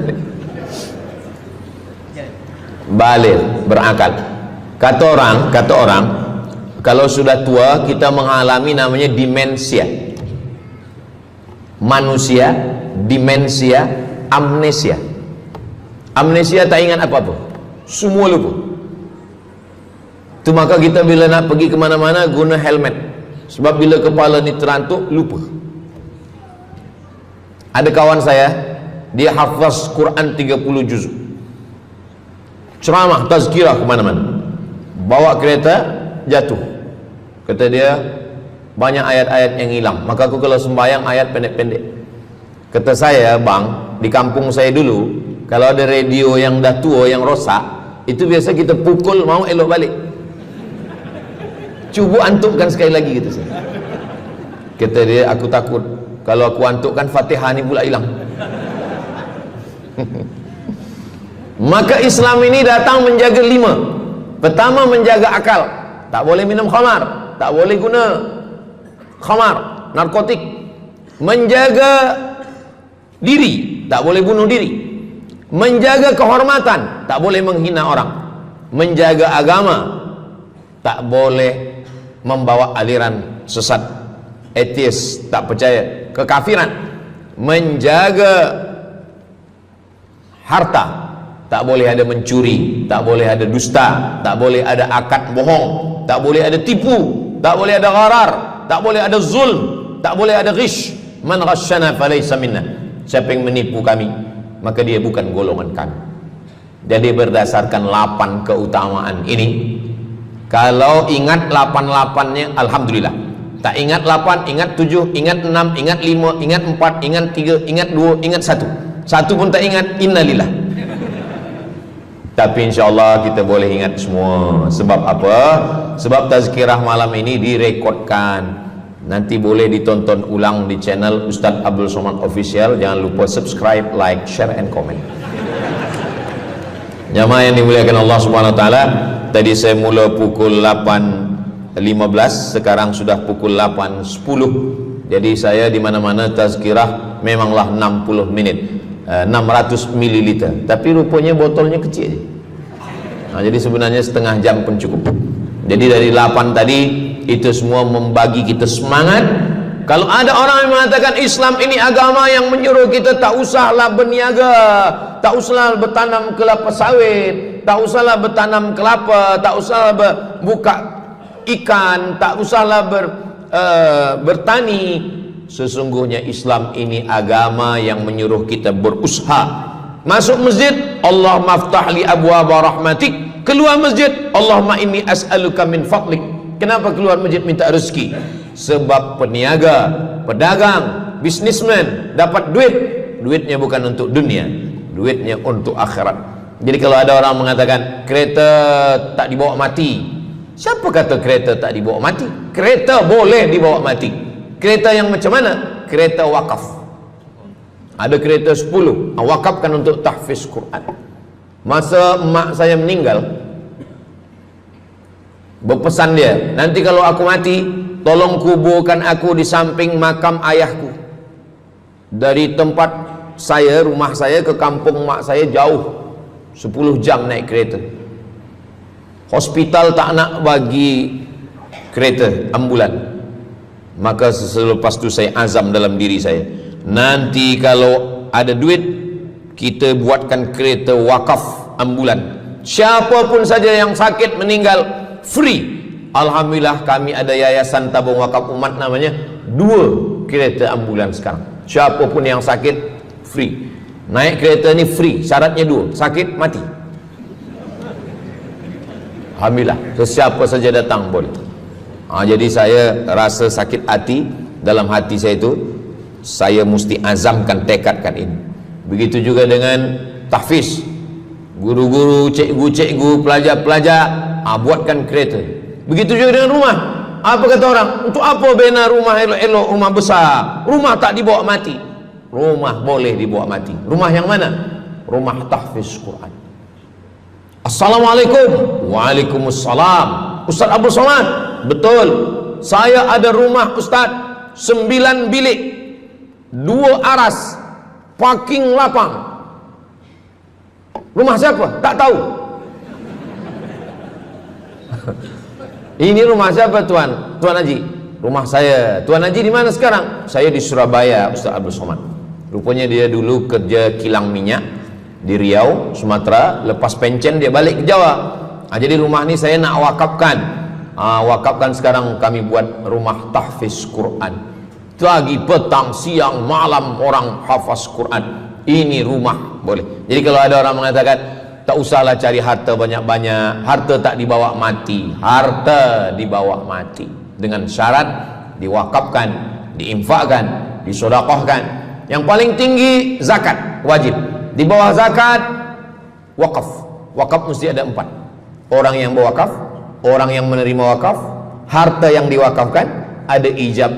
balik berakal. Kata orang kalau sudah tua kita mengalami namanya demensia. Manusia demensia, amnesia. Amnesia tak ingat apa-apa, semua lupa. Itu maka kita bila nak pergi kemana-mana guna helmet, sebab bila kepala ni terantuk lupa. Ada kawan saya, dia hafaz Quran 30 juzuk, ceramah tazkirah kemana-mana, bawa kereta jatuh. Kata dia banyak ayat-ayat yang hilang, maka aku kalau sembahyang ayat pendek-pendek. Kata saya, bang, di kampung saya dulu kalau ada radio yang dah tua yang rosak, itu biasa kita pukul mau elok balik. Cuba antukkan sekali lagi, kata saya. Kata dia, aku takut kalau aku antukkan Fatihah ni pula hilang. Maka Islam ini datang menjaga 5. Pertama, menjaga akal. Tak boleh minum khamar, tak boleh guna khamar, narkotik. Menjaga diri, tak boleh bunuh diri. Menjaga kehormatan, tak boleh menghina orang. Menjaga agama, tak boleh membawa aliran sesat, ateis, tak percaya, kekafiran. Menjaga harta, tak boleh ada mencuri, tak boleh ada dusta, tak boleh ada akad bohong, tak boleh ada tipu, tak boleh ada gharar, tak boleh ada zulm, tak boleh ada ghish. Man ghasyana falaysa minna, siapa yang menipu kami maka dia bukan golongan kami. Jadi berdasarkan 8 keutamaan ini, kalau ingat 8-8-nya alhamdulillah. Tak ingat 8, ingat 7, ingat 6, ingat 5, ingat 4, ingat 3, ingat 2, ingat 1. Satu pun tak ingat, innalillah. Tapi insyaAllah kita boleh ingat semua. Sebab apa? Sebab tazkirah malam ini direkodkan, nanti boleh ditonton ulang di channel Ustaz Abdul Somad Official. Jangan lupa subscribe, like, share, and comment. Jamaah yang dimuliakan Allah Subhanahu Wa Taala, tadi saya mula pukul 8.15, sekarang sudah pukul 8.10. Jadi saya di mana-mana tazkirah memanglah 60 menit. 600 ml, tapi rupanya botolnya kecil. Jadi sebenarnya setengah jam pun cukup. Jadi dari 8 tadi itu semua membagi kita semangat. Kalau ada orang yang mengatakan Islam ini agama yang menyuruh kita tak usahlah berniaga, tak usahlah bertanam kelapa sawit, tak usahlah bertanam kelapa, tak usahlah buka ikan, tak usahlah bertani. Sesungguhnya Islam ini agama yang menyuruh kita berusaha. Masuk masjid, Allahumma aftah li abwaaba rahmatik. Keluar masjid, Allahumma inni as'aluka min fadlik. Kenapa keluar masjid minta rezeki? Sebab peniaga, pedagang, bisnismen dapat duit, duitnya bukan untuk dunia, duitnya untuk akhirat. Jadi kalau ada orang mengatakan kereta tak dibawa mati, siapa kata kereta tak dibawa mati? Kereta boleh dibawa mati. Kereta yang macam mana? Kereta wakaf. Ada kereta 10, wakafkan untuk tahfiz Quran. Masa mak saya meninggal, berpesan dia, nanti kalau aku mati, tolong kuburkan aku di samping makam ayahku. Dari tempat saya, rumah saya ke kampung mak saya jauh, 10 jam naik kereta. Hospital tak nak bagi kereta ambulan. Maka selepas itu saya azam dalam diri saya, nanti kalau ada duit kita buatkan kereta wakaf ambulan. Siapapun saja yang sakit meninggal free, Alhamdulillah kami ada yayasan tabung wakaf umat namanya, 2 kereta ambulans sekarang. Siapapun yang sakit free. Naik kereta ni free, syaratnya 2, sakit mati. Alhamdulillah, sesiapa saja datang boleh. Jadi saya rasa sakit hati, dalam hati saya itu saya mesti azamkan, tekadkan ini. Begitu juga dengan tahfiz, guru-guru, cikgu-cikgu, pelajar-pelajar, buatkan kereta. Begitu juga dengan rumah. Apa kata orang? Untuk apa bina rumah elok-elok, rumah besar? Rumah tak dibawa mati. Rumah boleh dibawa mati. Rumah yang mana? Rumah tahfiz Quran. Assalamualaikum. Waalaikumsalam. Ustaz Abdul Somad, betul, saya ada rumah Ustaz, 9 bilik, 2 aras, parking lapang. Rumah siapa? Tak tahu. Ini rumah siapa Tuan? Tuan Haji. Rumah saya. Tuan Haji di mana sekarang? Saya di Surabaya, Ustaz Abdul Somad. Rupanya dia dulu kerja kilang minyak di Riau, Sumatera. Lepas pencen dia balik ke Jawa. Jadi rumah ni saya nak wakafkan. Wakafkan sekarang, kami buat rumah tahfiz Quran. Pagi, petang, siang, malam orang hafaz Quran. Ini rumah boleh. Jadi kalau ada orang mengatakan tak usahlah cari harta banyak-banyak, harta tak dibawa mati. Harta dibawa mati dengan syarat diwakafkan, diinfakkan, disedekahkan. Yang paling tinggi zakat wajib. Di bawah zakat wakaf. Wakaf mesti ada 4. Orang yang berwakaf, orang yang menerima wakaf, harta yang diwakafkan, ada ijab.